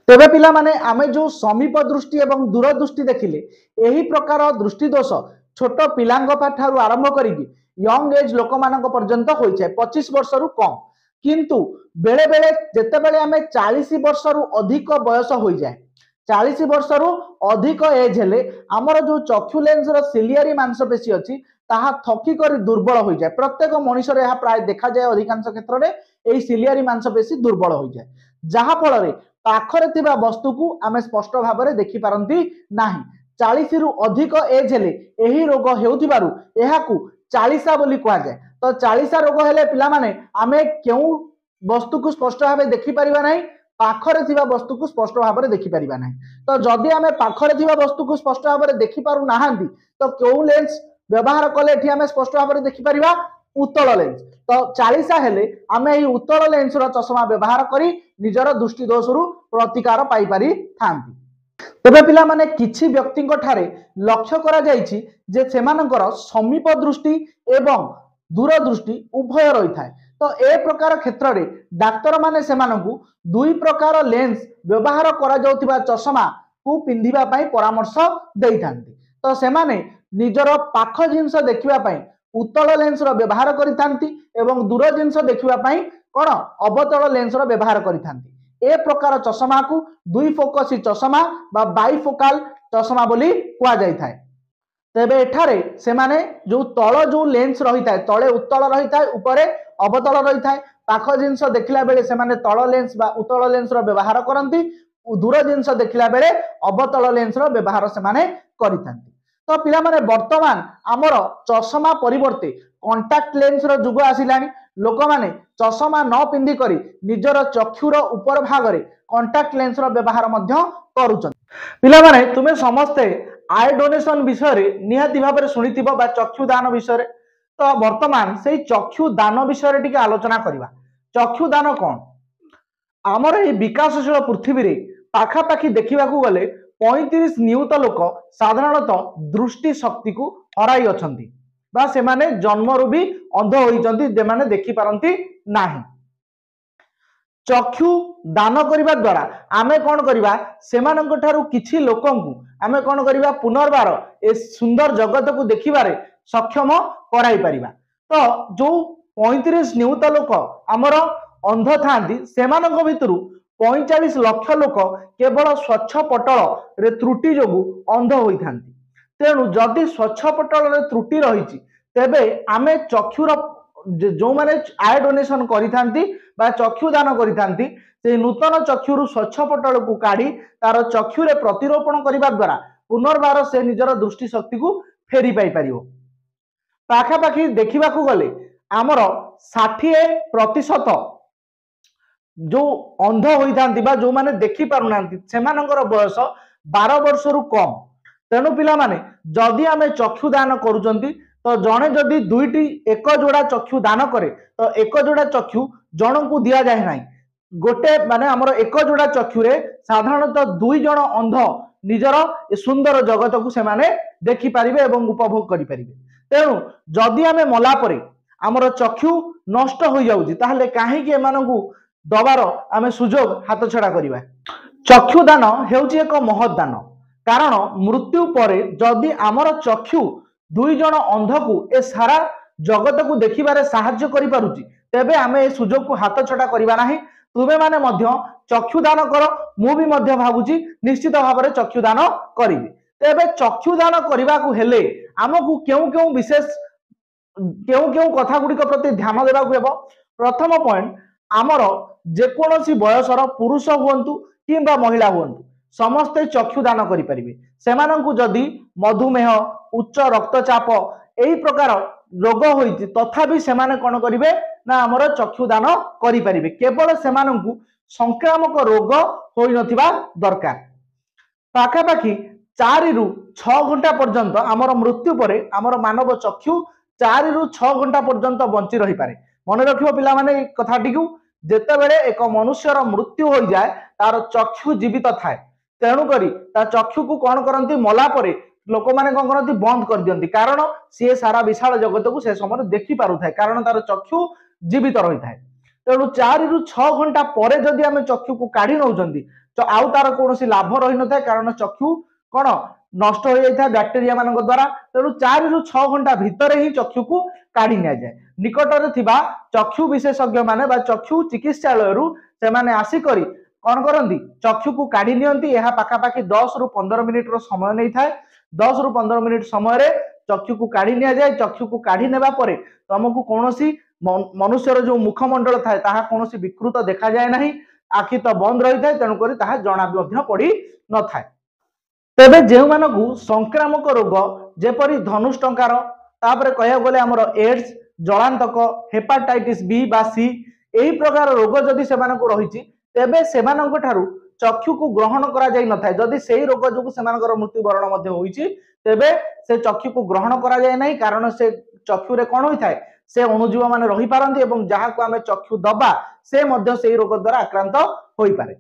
तेबे पिला माने आमे जो समीप दृष्टि एवं दूर दृष्टि देखिले एही प्रकार दृष्टि दोष छोट पिलांग ठारू आरंभ करिकि यंग एज लोक मानक पर्यंत होई छे 25 वर्ष रु कम। किंतु बेले बेले जेते बेले आमे 40 वर्ष रु अधिक बयस होई जाए, 40 वर्ष रु अधिक एज हेले हमर जो चक्षु लेंस रो सिलियरी मांसपेशी अछि ताहा थकी करी दुर्बल होई जाए। प्रत्येक मनुष्य रे यह प्राय देखा जाए अधिकांश क्षेत्र रे एही सिलियरी मांसपेशी दुर्बल होई जाए, जहा फल रे पाखरे थिबा वस्तु को आमे स्पष्ट भाव में देखि पारंती नाही। 40 रु अधिक एज हेले एही रोग हेउथिबारु एहाकू 40 बोली कहा जाए। तो 40 रोग हेले पिला माने आमे केउ वस्तु को स्पष्ट भाव में देखि परिबा नाही, पाखरे थिबा वस्तु को स्पष्ट भाव में देखि परिबा नाही। तो जदि आमे पाखरे थिबा वस्तु को स्पष्ट भाव में देखि पारु नाहांती तो केउ लेंस व्यवहार कले एठी आमे स्पष्ट भाव में देखि परिबा उत्तल लेंस। तो 40 हेले आमे एही उत्तल लेंस रो चश्मा व्यवहार करी निजर दृष्टि दोष रु प्रतिकार पाई पारि थांती। तेबे पिला माने किछि व्यक्तिंक ठारे लक्ष्य करा जायछि जे सेमानकर समीप दृष्टि एवं दूर दृष्टि उभय रही थाए। तो ए प्रकार क्षेत्र रे डाक्टर माने सेमानकु दुई प्रकार लेंस व्यवहार करा जाउथिबा चश्मा को पिंधिबा पई परामर्श देई थांती। तो सेमाने निजर पाख जिंस देखिबा पई उत्तल लेंस रो व्यवहार करि थांती एवं दूर जिंस देखिबा पई कोन अवतल लेंस रो व्यवहार करि थांती। ए प्रकार चश्मा को दुई फोकसी चश्मा बा बाइफोकाल चश्मा बोली कुआ जाई थाए। तेबे एठारे से माने जो तळ जो लेंस रही थाए तळे उत्तल रही थाए उपरे अवतल रही थाए। पाख जिंस देखिला बेले से माने तळ लेंस बा उत्तल लेंस रो व्यवहार करंती, दूर जिंस देखिला बेले अवतल लेंस रो व्यवहार से माने करिथांती। तो पिला माने वर्तमान हमर चश्मा परिवर्ते कंटाक्ट लेंस रो जुग आसिलानी लोक माने चश्मा न पिंधि करी निजर चक्षुर ऊपर भाग रे कंटाक्ट लेंस रो व्यवहार मध्य करूछन। पिला माने तुमे समस्ते आई डोनेशन विषय रे निहाती भाबरे सुनिथिबो बा चक्षु दान विषय रे। तो वर्तमान से चक्षु दान विषय रे टिके आलोचना करिवा। चक्षु दान कोन आमर ए विकासशील पृथ्वी रे पाखापाखि देखा गले 35 नियुत लोक साधारणतः दृष्टि शक्ति को हराई अछंती बा से माने जन्मरु भी अंध होइचंती जे माने देखि पारंती नाही। चक्षु दान करने द्वारा आमे कौन करवा सेमानंक ठारू किछि लोकंकु आमे कौन करवा पुनर्बार ए सुंदर जगत को देखिबारे सक्षम कराई परिबा। तो जो 35 नियुत लोक आमर अंध थांती सेमानंक भितरु 45 लाख लोक केवल स्वच्छ पटल रे त्रुटि जोगु अंध होई थांती। तेणु जदि स्वच्छ पटल रे त्रुटि रही तेबे आमे चक्षुर जो माने आय डोनेशन करिथांती बा चक्षु दान करिथांती से नूतन चक्षुरु स्वच्छ पटल को काढ़ी तार चक्षुरे प्रतिरोपण करिबा द्वारा पुनर्बार से निजर दृष्टि शक्ति को फेरी पाई परिबो। पाखापाखि देखा गले आमर 60% जो अंध होइथांती बा जो माने देखि पारुनांती सेमानंकर बयस 12 वर्ष रु कम। तेणु पिला माने जदि आमे चक्षु दान करूचंती तो जड़े जदि दुईटी एक जोड़ा चक्षु दान करे तो एक जोड़ा चक्षु जन को दिया जाए ना गोटे माने आमर एक जोड़ा चक्षु रे साधारणतः 2 जन अंध निजर सुंदर जगत को से माने देखि पारिबे एवं उपभोग करि पारिबे। तेणु जदि आमे मला परे आमर चक्षु नष्ट हो जाउची ताहले काहे कि एमानकु दबार आमे सुजोग हाथ छड़ा करिबा। चक्षु दान हेउची एक महत् दान कारण मृत्यु परे जदि आमर चक्षु 2 जन अंध को ए सारा जगत को देखिबारे साहाय्य करि पारुची तेबे आमे ए सुजोग को हाथ छड़ा करिबा नाही। तुमे माने मध्य चक्षु दान कर मु भी मध्य भाबुची निश्चित भाव में चक्षु दान करिबी। तेबे चक्षु दान करबा को हेले हमकु केउ विशेष केउ कथा गुडिक प्रति ध्यान देबा को हेबो। प्रथम पॉइंट आमर जेकोसी बयसर पुरुष हुंतु किंबा महिला हुंतु समस्ते चक्षु दान करि परिबे। सेमानंकु जदि मधुमेह उच्च रक्तचाप एई प्रकार रोग होइति तथापि सेमाने कोन करिवे ना हमर चक्षु दान करि परिबे केवल सेमानंकु संक्रामक रोग होई नथिबा दरकार। पाखापाखि 4 रु 6 घंटा पर्यंत आमर मृत्यु परे आमर मानव चक्षु 4 रु 6 घंटा पर्यंत बंची रही पारे। मन रखिबो पिला माने कथाटी को जेतेबेले एक मनुष्यर मृत्यु हो जाए तार चक्षु जीवित थाए तेणु करी ता चक्षु को कौन करती मला परे लोक माने कौन करती बंद कर दियंती कारण सी सारा विशाल जगत को से समय देखि पारु थाए कारण तार चक्षु जीवित रही थाए। तेणु 4 रु 6 घंटा परे जदि आमे चक्षु को काढ़ी नौचंती तो आउ तार कोनोसी लाभ रही न थाए कारण चक्षु कौन नष्ट हो जाए बैक्टेरिया मान द्वारा। तेणु 4 रु 6 घंटा भितर ही चक्षु को काढ़ी निया जाए। निकटरे थिबा चक्षु विशेषज्ञ माने बा चक्षु चिकित्सालय रु से माने आसी करी कौन करती चक्षु को काढ़ी नियंती। यह पाखापाखि 10 रु 15 मिनिट रो समय नहीं थाए। 10 रु 15 मिनिट समय रे चक्षु को काढ़ी निया जाए। चक्षु को काढ़ी नेबा परे तुमको कोनोसी मनुष्यर जो मुखमंडल थाए ताहा कोनोसी विकृत देखा जाए नहीं आखि तो बंद रही थाए तेणु करी ताहा जणा मध्य पड़ी न थाए। तेबे जे मानकु संक्रामक रोग जेपरि धनुष्टंकार तापरे कहया गले हमर एड्स जलांतक हेपाटाइटिस बी बा सी एही प्रकार रोग जदि सेमानकु रहिछि तेबे सेमानक ठारू चक्षु को ग्रहण करा जाय न थाए। जदि सेही रोग जोगु सेमानकर मृत्यु वरण मध्य होइछि तेबे से चक्षु को ग्रहण करा जाय नाही कारण से चक्षु रे कोन होई थाए से अणुजीव माने रही पारंती एवं जहा को आमे चक्षु दबा से मध्य सेही रोग द्वारा आक्रांत होई पारे।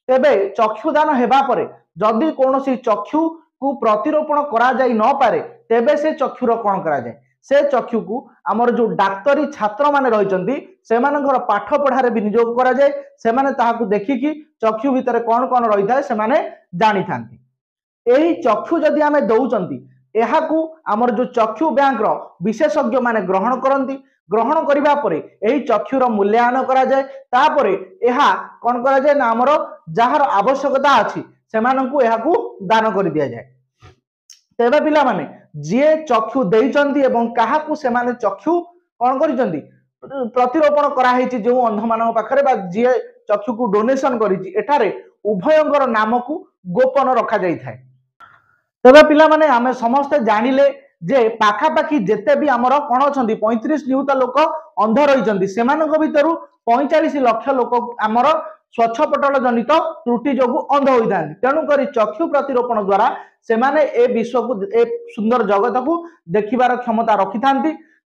तेबे चक्षु दान हेबा परे जदि कोनोसी चक्षु को प्रतिरोपण करा जाय न पारे तेबे से चक्षुर कोन करा जाय से चक्षु को आमर जो डाक्तरी छात्र माने रहिचंती सेमानकर पाठ पढ़ारे विनियोग करा जाय। सेमाने ताहाकु देखिकी चक्षु भितर कोन कोन रही थाए सेमाने जानि थांती। एही चक्षु जदि आमे दउचंती एहाकू आमर जो चक्षु बैंक रो विशेषज्ञ माने ग्रहण करंती। ग्रहण करिबा परे एही चक्षुर मूल्यांकन करा जाय तापरे एहा कोन करा जाय ना आमर जहार आवश्यकता अछि सेमानंकु एहाकू दान करि दिया जाय। तेबे पिला माने जे चक्षु देइचंती एवं काहाकू सेमाने चक्षु कोन करिचंती प्रतिरोपण करा हेछि जो अंध मानव पाखरे बा जे चक्षु को डोनेशन करिछि एठारे उभयंकर नाम को गोपन रखा जाय थाए। तेबे पिला माने आमे समस्त जानिले जे पाखापाखि जेते भी आमर कौन अच्छा 35 नियुत लोक अंध रही से भितर 45 लाख लोक आमर स्वच्छपटल जनित त्रुटि जो अंध होता है। तेणुक चक्षु प्रतिरोपण द्वारा से ए विश्व को ए सुंदर जगत को देखिबार क्षमता रखि था।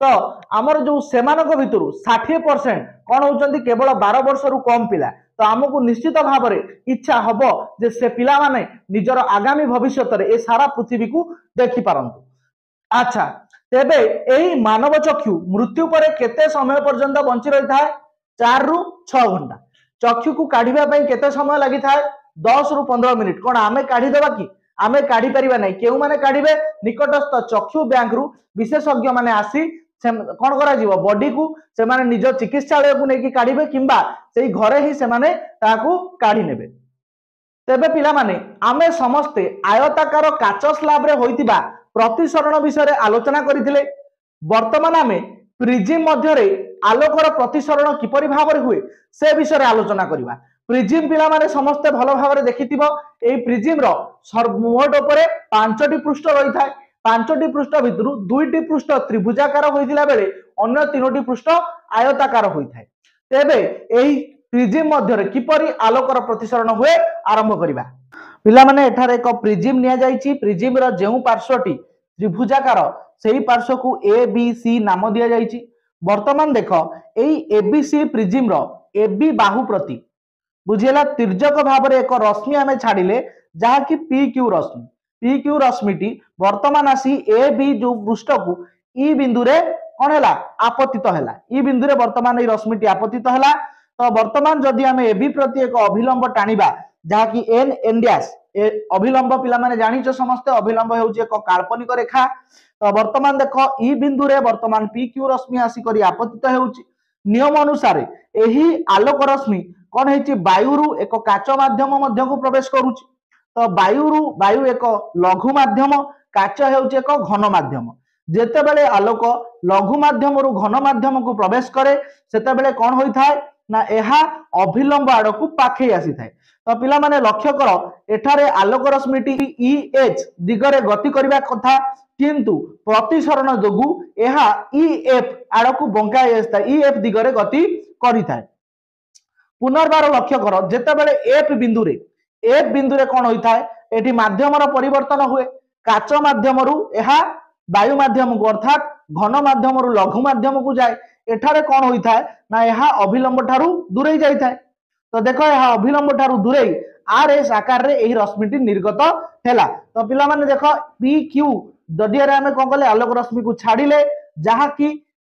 तो आमर जो से भितर 60% कौन होती केवल 12 वर्ष रु कम पिला। तो आमको निश्चित भाव में इच्छा हम जे से पिला माने निजर आगामी भविष्य ए सारा पृथ्वी को देखि पारंतु। अच्छा तेबे एही मानव चक्षु मृत्यु पर केते समय पर्यंत बंची रही था? 4 रु 6 घंटा। चक्षु को काढ़िबा पई केते समय लागि था? 10 रु 15 मिनिट। कोन आमे काढ़ी देबा कि? आमे काढ़ी परिबा नै। केउ माने काढ़िबे? निकटस्थ चक्षु बैंक रु विशेषज्ञ माने आसी कौन करा जीवो बॉडी को से माने निज चिकित्सालय को नेकी काढ़िबे किंबा सेही घरे ही से माने ताकू काढ़ी नेबे। तेबे पिला माने आमे समस्ते आयताकार काच स्लैब रे होइतिबा प्रतिसरण विषय रे आलोचना करिथिले। वर्तमान आमे प्रिज्म मध्य रे आलोकर प्रतिसरण किपरि भाव रे हुए से विषय रे आलोचना करिबा। प्रिज्म पिला माने समस्ते भलो भाव रे देखिथिबो। एई प्रिज्म रो सर्वमोट उपरे 5टी पृष्ठ रही थाए। 5टी पृष्ठ भितर 2टी पृष्ठ त्रिभुजाकार होइतिला बेले अन्य 3टी पृष्ठ आयताकार होइथाय। तेबे एई प्रिज्म मध्य रे किपरि आलोकर प्रतिसरण हुए आरंभ करिबा। पिला माने एठारे एक प्रिज्म निया जाईची। प्रिज्म रो जेउ पार्श्वटी त्रिभुजाकार सेही पार्श्व को ए बी सी नाम दिया जाईची। वर्तमान देखो एई ए बी सी प्रिज्म रो ए बी बाहु प्रति बुझियला तिर्यक भाव में एक रश्मि आमे छाड़िले जहा कि पी क्यू रश्मि। पी क्यू रश्मिटी वर्तमान आसी ए बी जो पृष्ठ को ई बिंदु रे कौन है आपतित है। ई बिंदु रे वर्तमान ए रश्मिटी आपतित है। तो वर्तमान जदि आमे ए बी प्रति एक अभिलंब टाणिबा जहा कि एन एन डैश अभिलंब पिला माने जानिछ समस्त अभिलंब हेउची एक काल्पनिक रेखा। तो वर्तमान देखो ई बिंदु रे वर्तमान पी क्यू रश्मि आसी करी आपतित हेउची। नियम अनुसार एही आलोक रश्मि कौन है वायु एक काच माध्यम मध्य को प्रवेश करुची। तो वायु एक लघु माध्यम काच हेउची एक घन माध्यम। जेते बेले आलोक लघु माध्यम रु घन माध्यम को प्रवेश करे सेते बेले कौन होई थाए ना एहा अभिलंब आड़ को पाखे आसी थाए। तो पिला माने लक्ष्य कर एठारे आलोक रश्मिटी ई एच दिगरे गति करबा कथा किंतु प्रतिसरण जोगु एहा ई एफ आड़ को बंका आसी ई एफ दिगरे गति करि थाए। पुनर्बार लक्ष्य कर जेते बेले एफ बिंदु रे कौन होता है एठी माध्यम परिवर्तन हुए। काच माध्यम रु एहा वायु माध्यम को अर्थात घन माध्यम रु लघु माध्यम को जाए। एठारे कौन होता है ना एहा अभिलंब ठारू दूरे जाई थाए। तो देखो एहा अभिलंब ठारू दूरे आर एस आकार रे एही रश्मिटी निर्गत हैला। तो पिला माने देखो पी क्यू जदिया रे हमें कोन कले आलोक रश्मि को छाडिले जहा कि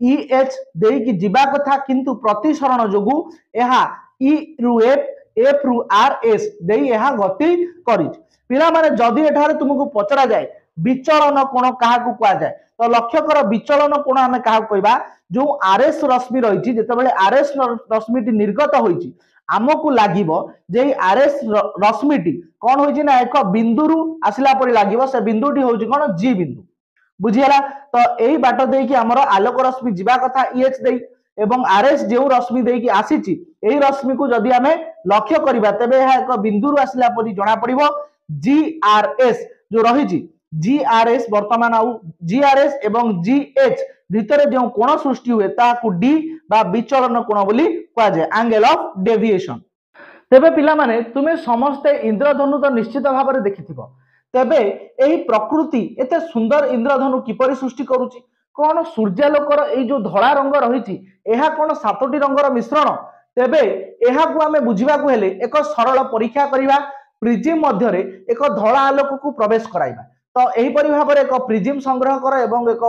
ई एच देई कि जीवा कथा किंतु प्रतिसरण जोगु एहा ई रु एफ रु आर एस देई एहा गति करि। पिला माने जदि एठारे तुमको पचरा जाए विचलन कोण काहा को कुआ जाए तो लक्ष्य कर विचलन कोण हमें काहा कहबा जो आरएस रश्मि रही जेतेबेले आरएस रश्मिटी निर्गत होईची आमको लागिबो जे आरएस रश्मिटी कोन होईची ना एक बिंदुरु आसिला परि लागिबो से बिंदुटी होईची कोन जी बिंदु बुझियला। तो एही बाट देई कि हमर आलोक रश्मि जीवा कथा ईएच देई एवं आरएस जेउ रश्मि देई कि आसीची एही रश्मि को जदि हमें लक्ष्य करिबा तबे एहा एक बिंदुरु आसिला परि जणा पड़िबो जीआरएस जो रहिची जीआरएस वर्तमान आउ जीआरएस एवं जीएच भितर जो कोण सृष्टि हुए ताकू डी बा विचलन कोण बोली कहा जाए एंगल ऑफ डेविएशन। तेबे पिला माने तुमे समस्ते इंद्रधनु तो निश्चित भाव में देखिथिबो। तेबे एही प्रकृति एते सुंदर इंद्रधनु किपरि सृष्टि करूची कोन सूर्यालोकर एई जो धड़ा रंग रहिची एहा कोन 7टी रंगर मिश्रण। तेबे एहा को हमें बुझिबा को हेले एक सरल परीक्षा करिबा प्रिज्म मध्य रे एक धड़ा आलोक को प्रवेश कराइबा। तो एही परि भाव में एक प्रिज्म संग्रह कर एवं एक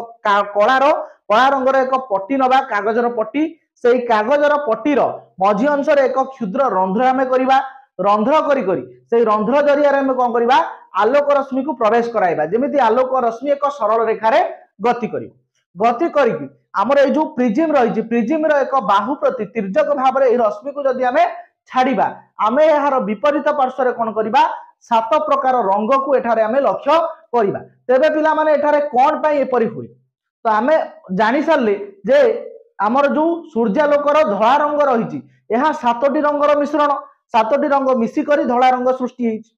कला रंगर एक पट्टी नबा कागजर पट्टी सेही कागजर पट्टीर मझी अंश रे एक क्षुद्र रंध्र आमे करिबा। रंध्र करी करी सेही रंध्र जरिया रे हमें कोन करिबा आलोक रश्मि को प्रवेश कराइबा जेमिति आलोक रश्मि एक सरल रेखा रे गति करिवो। गति करिकि हमर ए जो प्रिज्म रहिछि प्रिज्म रो एक बाहु प्रति तिर्यक भाव में रश्मि को जदि हमें छाड़िबा आमे एहार विपरीत पार्श्व रे कोन करिबा 7 प्रकार रंग को एठारे हमें लक्ष्य करिबा। तेबे पिला माने एठारे कोन पई एपरि हुए तो आमे जानि सारले जे हमर जो सूर्यालोकर धळा रंग रहिछि एहा 7टी रंगर मिश्रण 7टी रंग मिसी करी धळा रंग सृष्टि हेछि।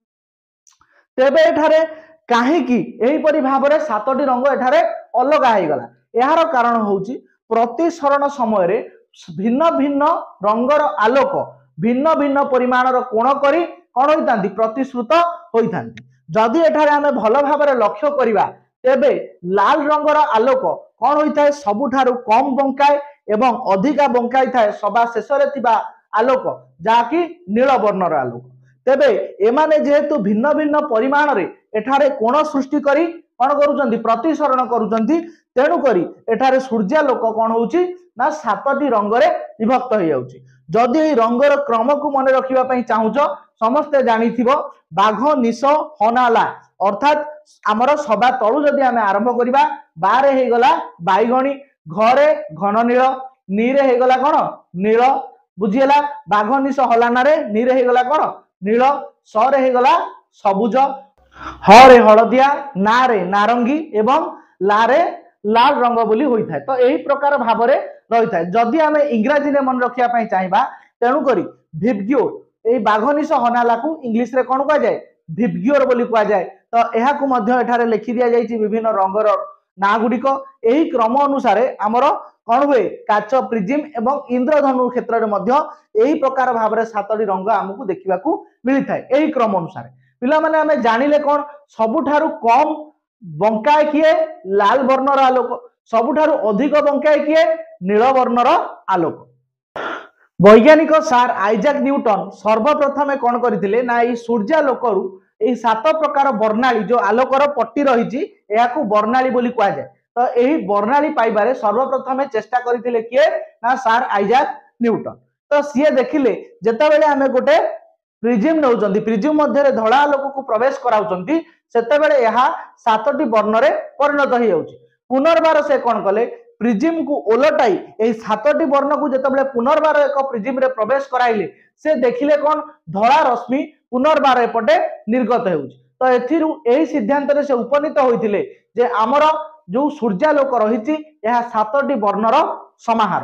तेबे एठारे କାହିଁକି ଏହିପରି ଭାବରେ ସାତଟି ରଙ୍ଗ ଏଠାରେ ଅଲଗା ହେଇଗଲା? ଏହାର କାରଣ ହେଉଛି ପ୍ରତିସରଣ ସମୟରେ ଭିନ୍ନ ଭିନ୍ନ ରଙ୍ଗର ଆଲୋକ ଭିନ୍ନ ଭିନ୍ନ ପରିମାଣର କୋଣ କରି କ'ଣ ହୋଇଥାନ୍ତି? ପ୍ରତିଶ୍ରୁତ ହୋଇଥାନ୍ତି। ଯଦି ଏଠାରେ ଆମେ ଭଲ ଭାବରେ ଲକ୍ଷ୍ୟ କରିବା ତେବେ ଲାଲ ରଙ୍ଗର ଆଲୋକ କ'ଣ ହୋଇଥାଏ? ସବୁଠାରୁ କମ୍ ବଙ୍କାଏ ଏବଂ ଅଧିକା ବଙ୍କାଇ ଥାଏ ସବା ଶେଷରେ ଥିବା ଆଲୋକ, ଯାହାକି ନୀଳ ବର୍ଣ୍ଣର ଆଲୋକ। ତେବେ ଏମାନେ ଯେହେତୁ ଭିନ୍ନ ଭିନ୍ନ ପରିମାଣରେ ଏଠାରେ କୋଣ ସୃଷ୍ଟି କରି କ'ଣ କରୁଛନ୍ତି? ପ୍ରତିସରଣ କରୁଛନ୍ତି। ତେଣୁକରି ଏଠାରେ ସୂର୍ଯ୍ୟାଲୋକ କ'ଣ ହେଉଛି? ନା ସାତଟି ରଙ୍ଗରେ ବିଭକ୍ତ ହେଇଯାଉଛି। ଯଦି ଏହି ରଙ୍ଗର କ୍ରମକୁ ମନେ ରଖିବା ପାଇଁ ଚାହୁଁଛ, ସମସ୍ତେ ଜାଣିଥିବ ବାଘ ନିଶ ହନାଲା, ଅର୍ଥାତ୍ ଆମର ସବା ତଳୁ ଯଦି ଆମେ ଆରମ୍ଭ କରିବା, ବାରେ ହେଇଗଲା ବାଇଗଣୀ, ଘରେ ଘନ ନୀଳ, ନିରେ ହେଇଗଲା କ'ଣ? ନୀଳ, ବୁଝିହେଲା। ବାଘ ନିଶ ହଲାନାରେ ନିରେ ହେଇଗଲା କ'ଣ? ନୀଳ, ସରେ ହେଇଗଲା ସବୁଜ, ହରେ ହଳଦିଆ, ନାରେ ନାରଙ୍ଗୀ ଏବଂ ଲାରେ ଲାଲ ରଙ୍ଗ ବୋଲି ହୋଇଥାଏ। ତ ଏହି ପ୍ରକାର ଭାବରେ ରହିଥାଏ। ଯଦି ଆମେ ଇଂରାଜୀରେ ମନେ ରଖିବା ପାଇଁ ଚାହିଁବା, ତେଣୁକରି ଭିବଗ୍ୟୋର, এই ବାଘ ନିଶ ହନାଲାକୁ ଇଂଲିଶରେ କ'ଣ କୁହାଯାଏ? ଭିବଗ୍ୟୋର ବୋଲି କୁହାଯାଏ। ତ ଏହାକୁ ମଧ୍ୟ ଏଠାରେ ଲେଖି ଦିଆଯାଇଛି ବିଭିନ୍ନ ରଙ୍ଗର ନାଁ ଗୁଡ଼ିକ। ଏହି କ୍ରମ ଅନୁସାରେ ଆମର କ'ଣ ହୁଏ? କାଚ ପ୍ରିଜିମ୍ ଏବଂ ଇନ୍ଦ୍ରଧନୁ କ୍ଷେତ୍ରରେ ମଧ୍ୟ ଏହି ପ୍ରକାର ଭାବରେ ସାତଟି ରଙ୍ଗ ଆମକୁ ଦେଖିବାକୁ ମିଳିଥାଏ ଏହି କ୍ରମ ଅନୁସାରେ। ପିଲାମାନେ ଆମେ ଜାଣିଲେ କ'ଣ? ସବୁଠାରୁ କମ୍ ବଙ୍କାଏ କିଏ? ଲାଲ ବର୍ଣ୍ଣର ଆଲୋକ। ସବୁଠାରୁ ଅଧିକ ବଙ୍କାଏ କିଏ? ନୀଳ ବର୍ଣ୍ଣର ଆଲୋକ। ବୈଜ୍ଞାନିକ ସାର୍ ଆଇଜାକ୍ ନ୍ୟୁଟନ ସର୍ବପ୍ରଥମେ କ'ଣ କରିଥିଲେ? ନା ଏହି ସୂର୍ଯ୍ୟାଲୋକରୁ ଏହି 7 ପ୍ରକାର ବର୍ଣ୍ଣାଳୀ ଯୋଉ ଆଲୋକର ପଟ୍ଟି ରହିଛି ଏହାକୁ ବର୍ଣ୍ଣାଳୀ ବୋଲି କୁହାଯାଏ। ତ ଏହି ବର୍ଣ୍ଣାଳୀ ପାଇବାରେ ସର୍ବପ୍ରଥମେ ଚେଷ୍ଟା କରିଥିଲେ କିଏ? ନା ସାର୍ ଆଇଜାକ୍ ନ୍ୟୁଟନ। ତ ସିଏ ଦେଖିଲେ ଯେତେବେଳେ ଆମେ ଗୋଟେ ପ୍ରିଜିମ୍ ନେଉଛନ୍ତି, ପ୍ରିଜିମ୍ ମଧ୍ୟରେ ଧଳା ଆଲୋକକୁ ପ୍ରବେଶ କରାଉଛନ୍ତି, ସେତେବେଳେ ଏହା 7ଟି ବର୍ଣ୍ଣରେ ପରିଣତ ହେଇଯାଉଛି। ପୁନର୍ବାର ସେ କ'ଣ କଲେ? ପ୍ରିଜିମ୍ को ओलटाई एही 7टी वर्ण को जेतबेले पुनर्बार एक प्रिजिम रे प्रवेश कराइले से देखिले कोन धड़ा रश्मि पुनर्बार एपटे निर्गत हेउछि। तो एथिरु एही सिद्धांत रे से उपनीत होइथिले जे हमर जो सूर्यालोक रहिछि एहा 7टी वर्णर समाहार।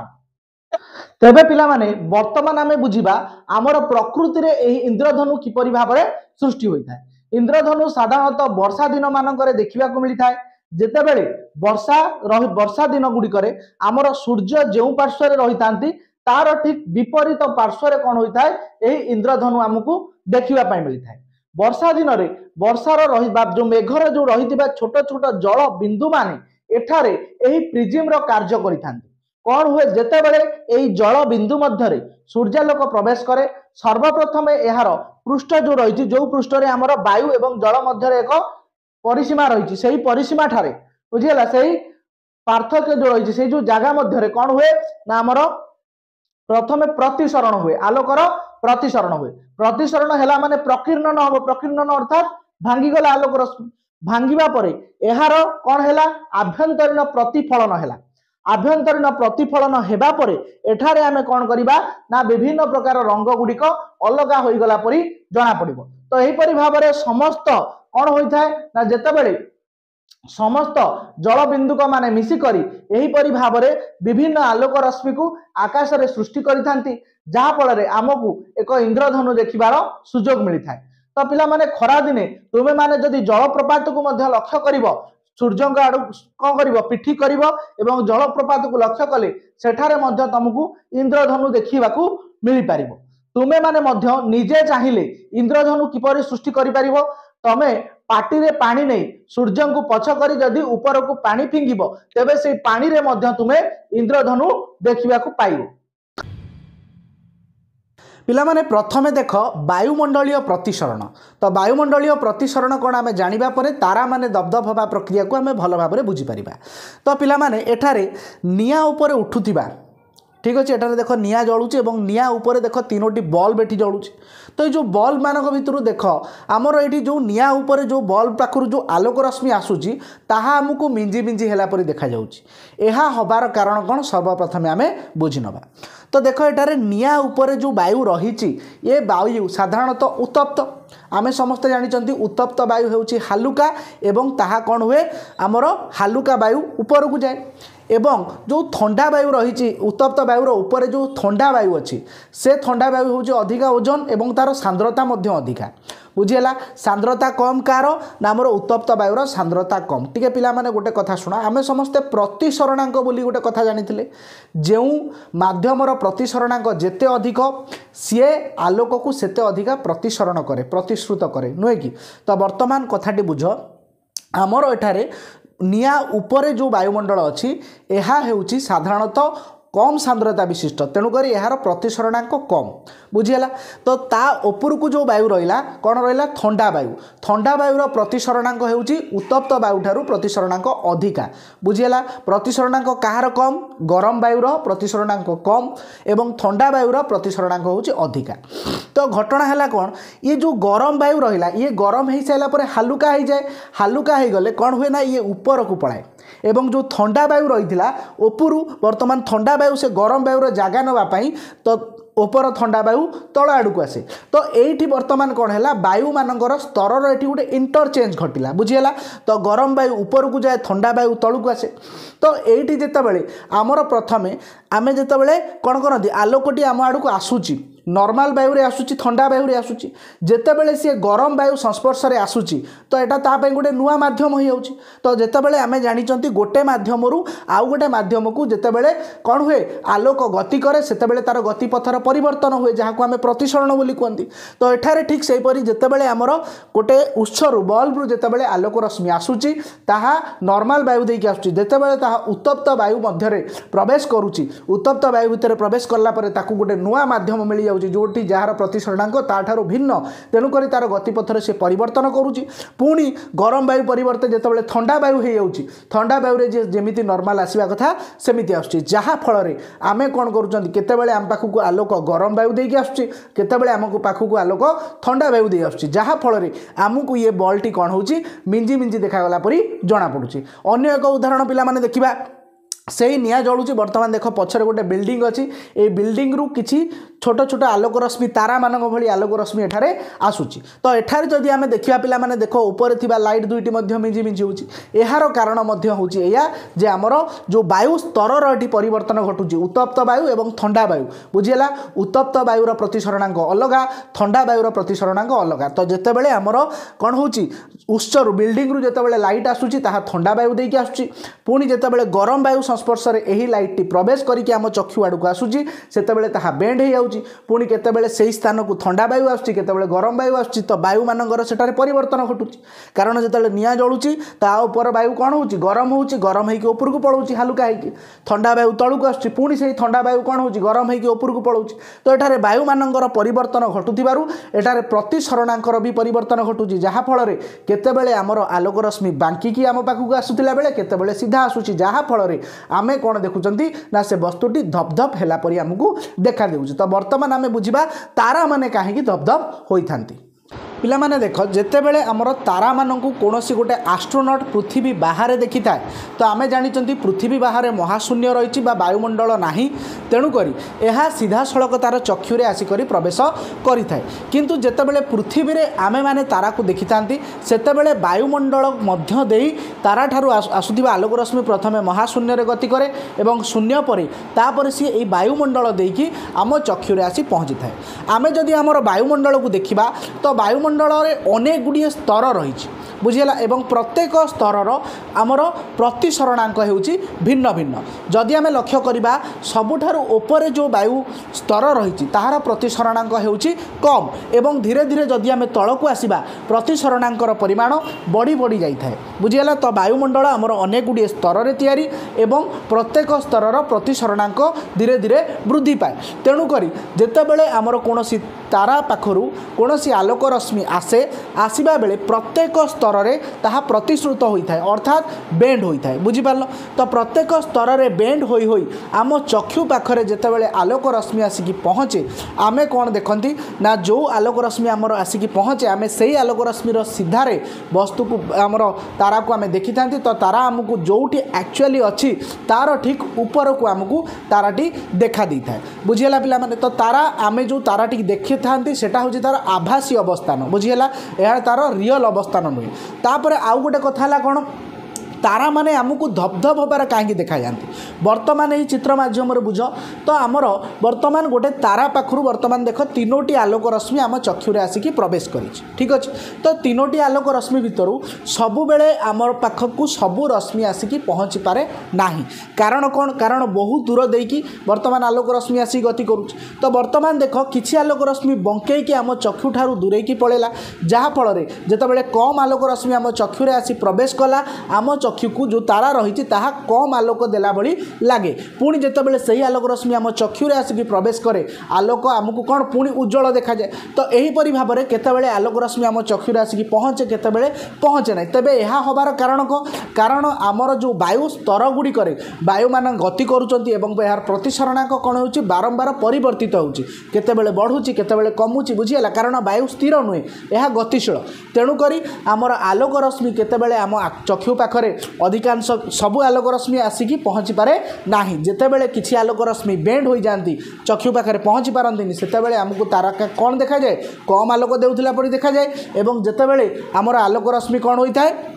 तेबे पिला माने वर्तमान आमे बुझिबा हमर प्रकृति रे एही इंद्रधनु किपरि भाबरे सृष्टि होइथाय। इंद्रधनु साधारणतः वर्षा दिन मानकरे देखिबा को मिलिथाय। जेतेबेले वर्षा दिन गुड़िकरे आमर सूर्य जो पार्श्व रही था तार ठीक विपरीत पार्श्व कौन होता है? यही इंद्रधनु आमको देखा मिलता है। वर्षा दिन में वर्षार जो मेघर जो रही छोट छोट जल बिंदु माने एठारे यही प्रिजिम रो कार्य करिथांती। कौन हुए? जेतेबेले यही जल बिंदु मध्यरे सूर्यालोक प्रवेश करे सर्वप्रथम यार पृष्ठ जो रही जो पृष्ठ रे आमर वायु एवं जल मध्य एक परिसीमा रही से परिसीमा ठारे बुझीगला से पार्थक्य जो रही से जो जगह मध्य कौन हुए ना आमर प्रथमे प्रतिसरण हुए आलोकर प्रतिसरण हुए। प्रतिसरण है माने प्रकीर्णन हम प्रकीर्णन अर्थात भांगीगला आलोक रश्मि भांगिबा परे एहार कौन है आभ्यंतरीण प्रतिफलन है। आभ्यंतरीण प्रतिफलन हेबा परे एठारे आमे कौन करिबा ना विभिन्न प्रकार रंग गुड़िक अलगा हो गला परी जना पड़िबो। तो एही परी भाबरे समस्त कौन होता है ना जेतेबेले समस्त जल बिंदुक माने मिसिकरी एही परी भाबरे विभिन्न आलोक रश्मि को आकाश रे सृष्टि करिथांती जहा फल रे आमकु एक इंद्रधनु देखिबार सुजोग मिलता है। तो पिला माने खरा दिने तुमे माने जदि जलप्रपात को मध्य लक्ष्य करिवो सूर्य आड़ कौन कर पिठी कर जलप्रपात को लक्ष्य कले सेठारे मध्य तुमको इंद्रधनु देखा मिल पार। तुमे माने मध्य निजे चाहिए इंद्रधनु किपरि सृष्टि करि परिबो? तमे पाटी रे पानी नहीं सूर्य को पछ करी जदि ऊपर को पानी फिंगिबो तेबे से पानी रे मध्य तुमे इंद्रधनु देखा पाइबो। पिला माने प्रथमे देख वायुमंडलीय प्रतिसरण। तो वायुमंडलीय प्रतिसरण कौन आम जाना पर तारा माने दबदब हवा प्रक्रिया को आम भल भाव में बुझीपर। तो पिला माने एठारे निया उपर उठुथिबा ठीक अच्छे एठारे देख निया जलुचे और निया उपर देख 3टी बल्ब एठी जलुचे। तो ये जो बल्ब मानक भितर देख आमर ये जो निया उपर जो बल्ब पाखु जो आलोक रश्मि आसूची ताहा आमको मिंजी मिंजी है देखा यह हबार कारण कौन सर्वप्रथमे आम बुझी नवा। तो देख एटारे निया उपर जो वायु रही ये वायु साधारणतः उत्तप्त आमे समस्त जानी उत्तप्त वायु होउची हालुका एवं ताहा कौन हुए आमर हालुका वायु ऊपर को जाए। एवं जो ठंडा वायु रही उत्तप्त वायुर ऊपर जो ठंडा वायु अच्छी से ठंडा वायु हूँ अधिका ओजन एवं तार सांद्रता अधिका बुझीगला सांद्रता कम कार ना आमर उत्तप्त वायुर सांद्रता कम टी पिला माने गोटे कथा शुण आम समस्ते प्रतिसरणांक बोली गोटे कथा जानी जो माध्यमर प्रतिसरणांक जेते अधिक सीए आलोक को सेते अधिका प्रतिसरण करे प्रतिश्रुत करे नुहे कि तो वर्तमान कथाटी बुझ आमर एठारे निया उपरे जो वायुमंडल अच्छी यह हेउची साधारणतः कम सांद्रता विशिष्ट तेणुक यार प्रतिसरणांक कम बुझीगला तो ता उपरकू जो वायु रहा कौन रहा ठंडा वायुर प्रतिसरणांक होउची उत्तप्त वायु ठारू प्रतिसरणांक अधिका बुझीगला प्रतिसरणांक कहार कम गरम वायुर प्रतिसरणांक कम एवं ठंडा वायुर प्रतिसरणांक होउची अधिका तो घटना है कौन ये जो गरम वायु रहा ये गरम हो सारापर हालुका हो जाए हालुका हो गले कौन हुए ना ये ऊपर को पलाए एवं जो ठंडा वायु रही उपरू वर्तमान ठंडा वायु से गरम वायुर जगह नापी तो ऊपर ठंडा वायु तल आड़क आसे तो ये बर्तमान कौन है वायु मानकर स्तर ये गोटे इंटरचेंज घटला बुझीगला तो गरम वायु ऊपर को जाए ठंडा वायु तलू आसे तो ये जितेबाला आमर प्रथमे आम जितेबाला कौन करती आलोकटी आम आड़क आसूची नॉर्मल वायु आसूची ठंडा वायु आसूची जितेबाला सी गरम वायु संस्पर्श में आसूची तो यहाँ ताप गोटे नुआ मध्यम हो जाऊँगी तो जितेबाला आम जानी गोटे मध्यम आउ गोटे मध्यम को जितेबाला कौन हुए आलोक गति करे से तार गतिपथर परिवर्तन हुए जहाँ आम प्रतिसरण बोली कहती तो एठारे ठीक से जितेबाला आमर गोटे उत्सरू बल्ब रु जितेबाला आलोक रश्मि आसूची ताहा नॉर्मल वायु देकी आसूची जितेबाला ताहा उत्तप्त वायु मध्य प्रवेश करुच्ची उत्तप्त वायु भितर प्रवेश कला परे ताकू गोटे नुआ मध्यम मिल जाऊँगी जोटी जार प्रतिसरणांक ताठार भिन्न तेणुक तार गतिपथर से परिवर्तन करुच्ची पुणी गरम वायु परिवर्तन जितेबाला ठंडा वायु हो जाऊँगी ठंडा वायु जमी नॉर्मल आसवा कथा सेमती आसूची जहाँ फल आम कौन करें आम पाखक आलोक गरम वायु देकी आसूची केतेबेले आम पाखक आलोक ठंडा वायु दे आसूची जहाँ फल आमको ये बल्टी कौन होची मिंजी मिंजी देखा परी जना पड़ुची अन्य एक उदाहरण पिला माने देखिबा से ही निया जलुची बर्तमान देख पछरे गोटे बिल्डिंग अच्छी ये बिल्डिंग रु किछि छोट छोट आलोक रश्मि तारा मान भली आलोक रश्मि एठारे आसूची तो एठारे जदि आमे देखिया पिला माने देखो ऊपर थिबा लाइट दुईटी मध्य मिंजी मिंजी होची एहार कारण मध्य होची एया जे हमर जो वायु स्तर एटी परिवर्तन घटुची उत्तप्त वायु एवं ठंडा वायु बुझिला उत्तप्त वायुर प्रतिसरणांक अलगा ठंडा वायुर प्रतिसरणांक अलगा तो जेतेबेले हमर कोन होची उत्सरु बिल्डिंग रु जेतेबेले लाइट आसूची ताहा ठंडा वायु देकी आसूची पुणी जेतेबेले गरम वायु संस्पर्श में यही लाइट टी प्रवेश करके आम चक्षु आड़ को आसूची सेतेबेले ताहा बेंड हो जाऊँगी पुणी केतेबेले से स्थान को ठंडा वायु आसूची केतेबेले गरम वायु आसूची तो वायु मानकर सेटारे परिवर्तन घटुची कारण जेतेबेले निया जलुची ता ऊपर वायु कौन होची गरम होकर ऊपर को पलाउची हालुका होगी ठंडा वायु तलू आसूची पुणी से ठंडा वायु कौन होची गरम होकर ऊपर को पलाउची तो एठारे वायु मानकर परिवर्तन घटुथिबारु एठारे प्रतिसरणांकर भी परिवर्तन घटुची जहाँ फल केतेबेले आमर आलोक रश्मि बांकिकी आम पाखक आसुथिला बेले केतेबेले सीधा आसूची जहाँ फल आमे कौन देखुंती ना से वस्तुटी धपधप है परी आमको देखा देउछि तो वर्तमान आमे बुझिबा तारा माने काहेकि धपधप होइथांती पिला माने देख जेतेबेले आमर तारा मानकु कोनोसी गोटे एस्ट्रोनॉट पृथ्वी बाहर देखि थाए तो आमे जानिचंती पृथ्वी बाहर महाशून्य रही वायुमंडल नाही तेणुकरी यह सीधा सड़क तार चक्षुरे आसिकरी प्रवेश करि थाए किंतु जेतेबेले पृथ्वी रे आमे माने तारा को देखि थांती सेतेबेले वायुमंडल मध्य देई तारा ठारू आसुथिबा आलोक रश्मि प्रथमे महाशून्य रे गति करे एवं शून्य परे तापर सी ए वायुमंडल देकी आम चक्षुरे आसी पहुँची थाए आमे जदि आमर वायुमंडल को देखिबा तो वायुमंडल अनेक गुड़िए स्तर रही बुझीगला एवं प्रत्येक स्तर आमर प्रतिसरणांक होउची भिन्न भिन्न जदि आमे लक्ष्य करिबा सबुठारु ऊपर जो वायु स्तर रही ताहार प्रतिसरणांक होउची कम एवं धीरे धीरे जदि आमे तळकु आसीबा प्रतिसरणांकर परिमाण बढ़ी बढ़ी जाई थाए बुझीगला तो वायुमंडल आमर अनेक गुड़िए स्तर रे तयारी एवं प्रत्येक स्तर प्रतिसरणांक धीरे धीरे वृद्धि पाए तेणुकरी जेतेबेले आमर कोनोसी तारा पाखरु कोनोसी आलोक रश्मि आसे आसीबा बेले प्रत्येक स्तर रे ताहा प्रतिश्रुत होइथाय अर्थात बेंड होइथाय बुझिपारल तो प्रत्येक स्तर रे बेंड होई होई आम चक्षु पाखरे जेतेबेले आलोक रश्मि आसिकी पहुँचे आमे कौन देखंती ना जो आलोक रश्मि आमर आसिकी पहुँचे आमे सेही आलोक रश्मिर सीधारे वस्तु को आमर तारा को आमे देखि थांती तो तारा आमको जोठी एक्चुअली अछि तार ठीक ऊपर को आमको ताराटी देखा दी थाए बुझिगला पिला माने तो तारा आमे जो ताराटी देखि थांती सेटा होची तार आभासी अवस्थान बुझिगला एहा तार रियल अवस्थान नुहे तापर आउ गोटे कथा हला कोन तारा माने आमको धपधप होबार कहीं देखा जाती बर्तमान यही चित्र मध्यम बुझ तो आमर बर्तमान गोटे तारा पाखु बर्तमान देख तीनोटी आलोक रश्मि आम चक्षुरे आसिकी प्रवेश कर ठीक अच्छे तो तीनोटी आलोक रश्मि भितर सबु बेले आमर पाखक सबू रश्मि आसिकी पहुँची पारे ना कारण कौन कारण बहुत दूर देकी बर्तमान आलोक रश्मि आसी गति करुच्च तो बर्तमान देख किसी आलोक रश्मि बंकई आम चक्षु ठारू दूरेकी पड़ेगा जहाँफल जितेबाला कम आलोक रश्मि आम चक्षुरे आसी प्रवेश कला आम चक्षु को जो तारा रही कम आलोक देला भली लगे पुणी जितेबाला से आलोक रश्मि आम चक्षुरे आसिकी प्रवेश करे आलोक आमको कौन पुणी उज्जवल देखा जाए तो यहीपरि भाव में केतबेले आलोक रश्मि आम चक्षुरे आसिकी पहुँचे केतबेले पहुँचे ना तेबे यह हबार कारण कौन कारण आमर जो वायु स्तर गुड़िक वायु मान गति करुँच यार प्रतिसरणांक कौन हो बारंबार परिवर्तित होउची केतेबेले बढ़ुची केतेबेले कमुची बुझीला कारण वायु स्थिर नुहे यह गतिशील तेणुक आमर आलोक रश्मि केतेबेले आम चक्षु पाखरे अधिकांश सबु आलोक रश्मि आसिकी पहुँची पारे नाही जेतेबेले किछि आलोक रश्मि बेंड हो जाती चक्षु पाखरे पहुँची पारंतिनी सेतेबेले आमको तारा कौन देखा जाए कम आलोक देउथिला परि देखा जाए एवं जेतेबेले आमर आलोक रश्मि कौन होता है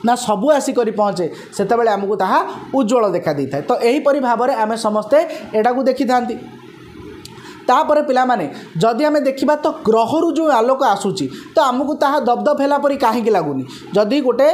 ना सबू आसिक पहुँचे से आमको ताहा उज्जवल देखा दी था तो यहीपरि भाव में आम समस्ते एटा को देखी था तापर पिला माने जदि आम देखा तो ग्रहरु जो आलोक आसूची तो आमको ताहा दबदब है परी कहीं लगुनि जदि गोटे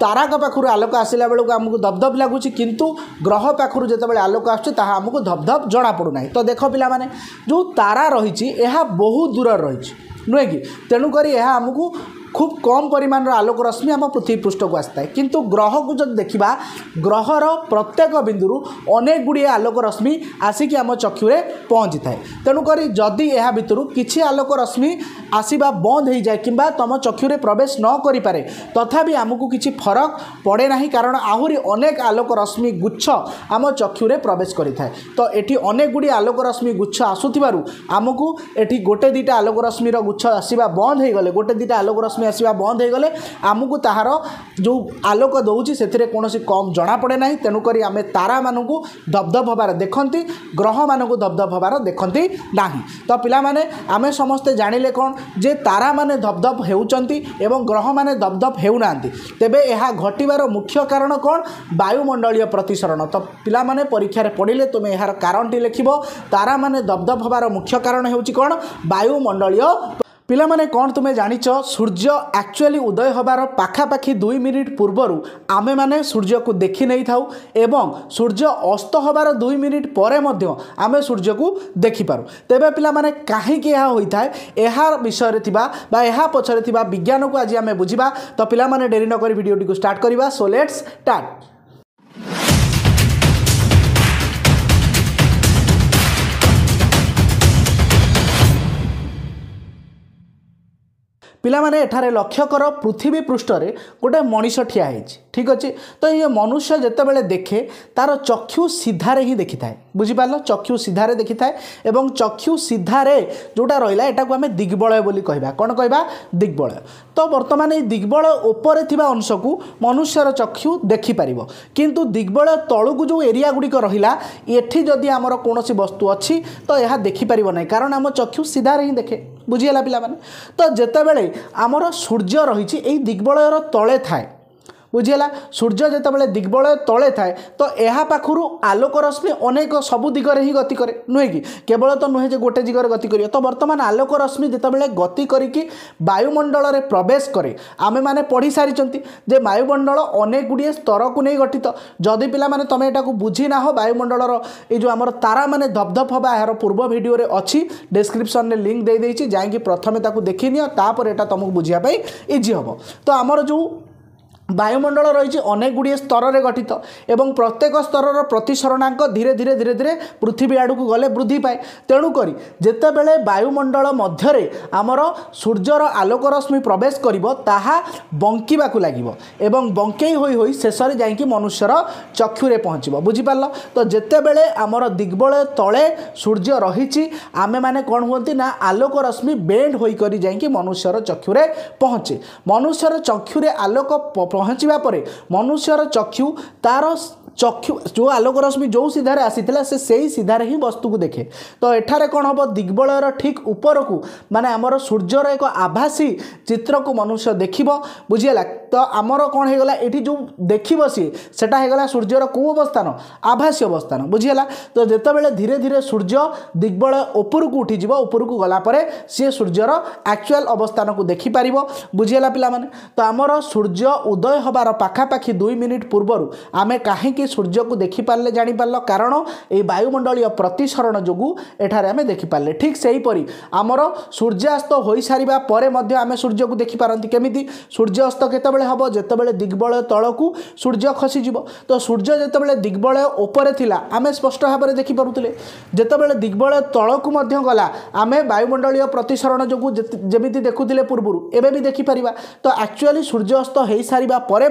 तारा पाखु आलोक आसला बेलू आमको दबदब लगुच किंतु ग्रह पाखु जिते आलोक आमको धबधब जना पड़ूना तो देख पिला माने जो तारा रही बहुत दूर रही नुहे कि तेणुक यह आमको खूब कम परिमाण आलोक रश्मि आम पृथ्वी पृष्ठ को आसता है किंतु ग्रह को जब देखा ग्रहर प्रत्येक बिंदु अनेक गुड़िए आलोक रश्मि आसिकी आम चक्षुरे पहुँची थाए तेणुक जदि यह भितर किसी आलोक रश्मि आसवा बंद हो जाए कि तुम चक्षुरे प्रवेश न करें तथापि आमको किसी फरक पड़े ना कारण आहरी अनेक आलोक रश्मि गुच्छ आम चक्षुरे प्रवेश करें तो ये अनेक गुड़ी आलोक रश्मि गुच्छ आसुवर आमको ये गोटे दुटा आलोक रश्मिर गुच्छ आसवा बंद हो गले गोटे दुटा आलोक रश्मि आसवा बंद हो गले आमको ताहार जो आलोक दौची से कौन कम जना पड़े ना तेणुक आम तारा मानू धबधब हबार देखती ग्रह मानू धबधब हबार देखती ना तो पिला माने आमे समस्ते जानिले कौन जे तारा माने धबधब हेउचंती एवं ग्रह माने धबधब हेउनांती तेबे यह घटिबार मुख्य कारण कौन वायुमंडलीय प्रतिसरण तो पिला माने परीक्षा रे पढ़िले तुम यार कारणटी लिखिबो तारा माने धबधब हबार मुख्य कारण हेउची कौन वायुमंडलीय पिला माने कौन तुम्हें जानिच सूर्य एक्चुअली उदय हबार पाखापाखि 2 मिनिट पूर्वर आमे माने सूर्य को देखी नहीं थाउ एवं सूर्य अस्त हबार 2 मिनिट परे मध्य आमे सूर्य को देखि पारू तेबे पिला माने काहे कि यह होई थाए एहा विषय रे थिबा बा एहा पछरे थिबा विज्ञान को आज आमे बुझिबा तो पिला माने डेरी न करी वीडियो को स्टार्ट करिबा सो लेट्स स्टार्ट। पिला माने एठारे लक्ष्य कर पृथ्वी पृष्ठ रे गोटे मनीष ठिया है ठीक अच्छे तो ये मनुष्य जितेबाला देखे तार चक्षु सीधारे ही देखी थाए बुझिपार चक्षु सीधारे देखी थाए एवं चक्षु सीधारे जोटा रहा एटा को आम दिग्बलय बोली कहबा कौन कहबा दिग्बलय तो बर्तमान ये दिग्बलय उपरे थिबा अंश को मनुष्यर चक्षु देखिपार किंतु दिग्बलय तलू को जो एरिया गुड़िक रहा एठी जदि आमर कौन वस्तु अच्छी तो यह देखिपार ना कारण आम चक्षु सीधारे ही देखे बुझीगला पिला माने तो जितेबाला आमर सूर्य रही दिग्बलयर तले थाए बुझीगला सूर्य जितेबाला दिग्बलय तले थाए तो यह पाखु आलोक रश्मि अनेक सबु दिगरे ही गति करे नुहे कि केवल तो नुहे गोटे दिगरे गति करियो तो बर्तमान आलोक रश्मि जितेबाला गति करिकी वायुमंडल रे प्रवेश करे आमे माने पढ़ी सारिचंती जे वायुमंडल अनेक गुड़िए स्तर को नहीं गठित जदि पिला माने तमे एटा को बुझी ना हो वायुमंडल ये जो आमर तारा माने धबधब हवा यार पूर्व वीडियो रे अच्छी डिस्क्रिप्शन में लिंक दे देछि जाइकी प्रथमे ताकू देखि नियो तापर एटा तुमको बुझिया पई इजी हबो तो आमर जो वायुमंडल रही अनेक गुड़िए स्तर में गठित एवं प्रत्येक स्तर प्रतिसरणांक धीरे धीरे धीरे धीरे पृथ्वी आड़ को गले वृद्धि पाए तेणुक जितेबले वायुमंडल मध्य आमर सूर्यर आलोक रश्मि प्रवेश करिबो ताहा बंकीबाकू लागिबो एवं बंकेई होई होई शेष रे जाइकी मनुष्यर चक्षुरे पहुँचब बुझिपार तो जितेबले आमर दिग्बलय तले सूर्य रही आमे माने कौन हुंती ना आलोक रश्मि बेंड होई करी जाइकी मनुष्यर चक्षुरे पहुँचे मनुष्यर चक्षुरे आलोक पहुँचवा पर मनुष्यर चक्षु तार चक्षु जो आलोक रश्मि जो सीधारे आसीथिला से ही सीधारे ही वस्तु को देखे तो एठारे कौन हम दिग्बलयर ठीक ऊपर को माने आमर सूर्यर एक आभासी चित्र को मनुष्य देखिबो बुझिगला तो आमर कौन होगा ये जो देखिए सी सेटा होगा सूर्यर कौ अवस्थान आभासी अवस्थान बुझीगला। तो जितेबाला धीरे धीरे सूर्य दिग्बल उपरकू उठिज उपरकू गलापर सी सूर्यर एक्चुअल अवस्थान को देखिपर बुझीगला पिलामाने। तो आमर सूर्य उदय हबार पाखापाखि 2 मिनिट पूर्वर आमे कहीं सूर्य को देखिपारे जानीपार कारण ये वायुमंडलीय प्रतिसरण जो एठारे आमे देखिपारे। ठीक से हीपरी आमर सूर्यास्त हो सारा पर आमे सूर्य को देखिपारती केमिति सूर्यास्त केतबेले हबो जेतबेले दिग्बलय तलकू सूर्य खसीजिव। तो सूर्य जेतबेले दिग्बलय ऊपर थिला आमे स्पष्ट भाव में देखिपारुथिले जेतबेले दिग्बलय तलकू मध्य गला आमे वायुमंडलीय प्रतिसरण जो जमिति देखुथिले पूर्वरु एबे भी देखिपारिबा। तो एक्चुअली सूर्यास्त हो सारा पर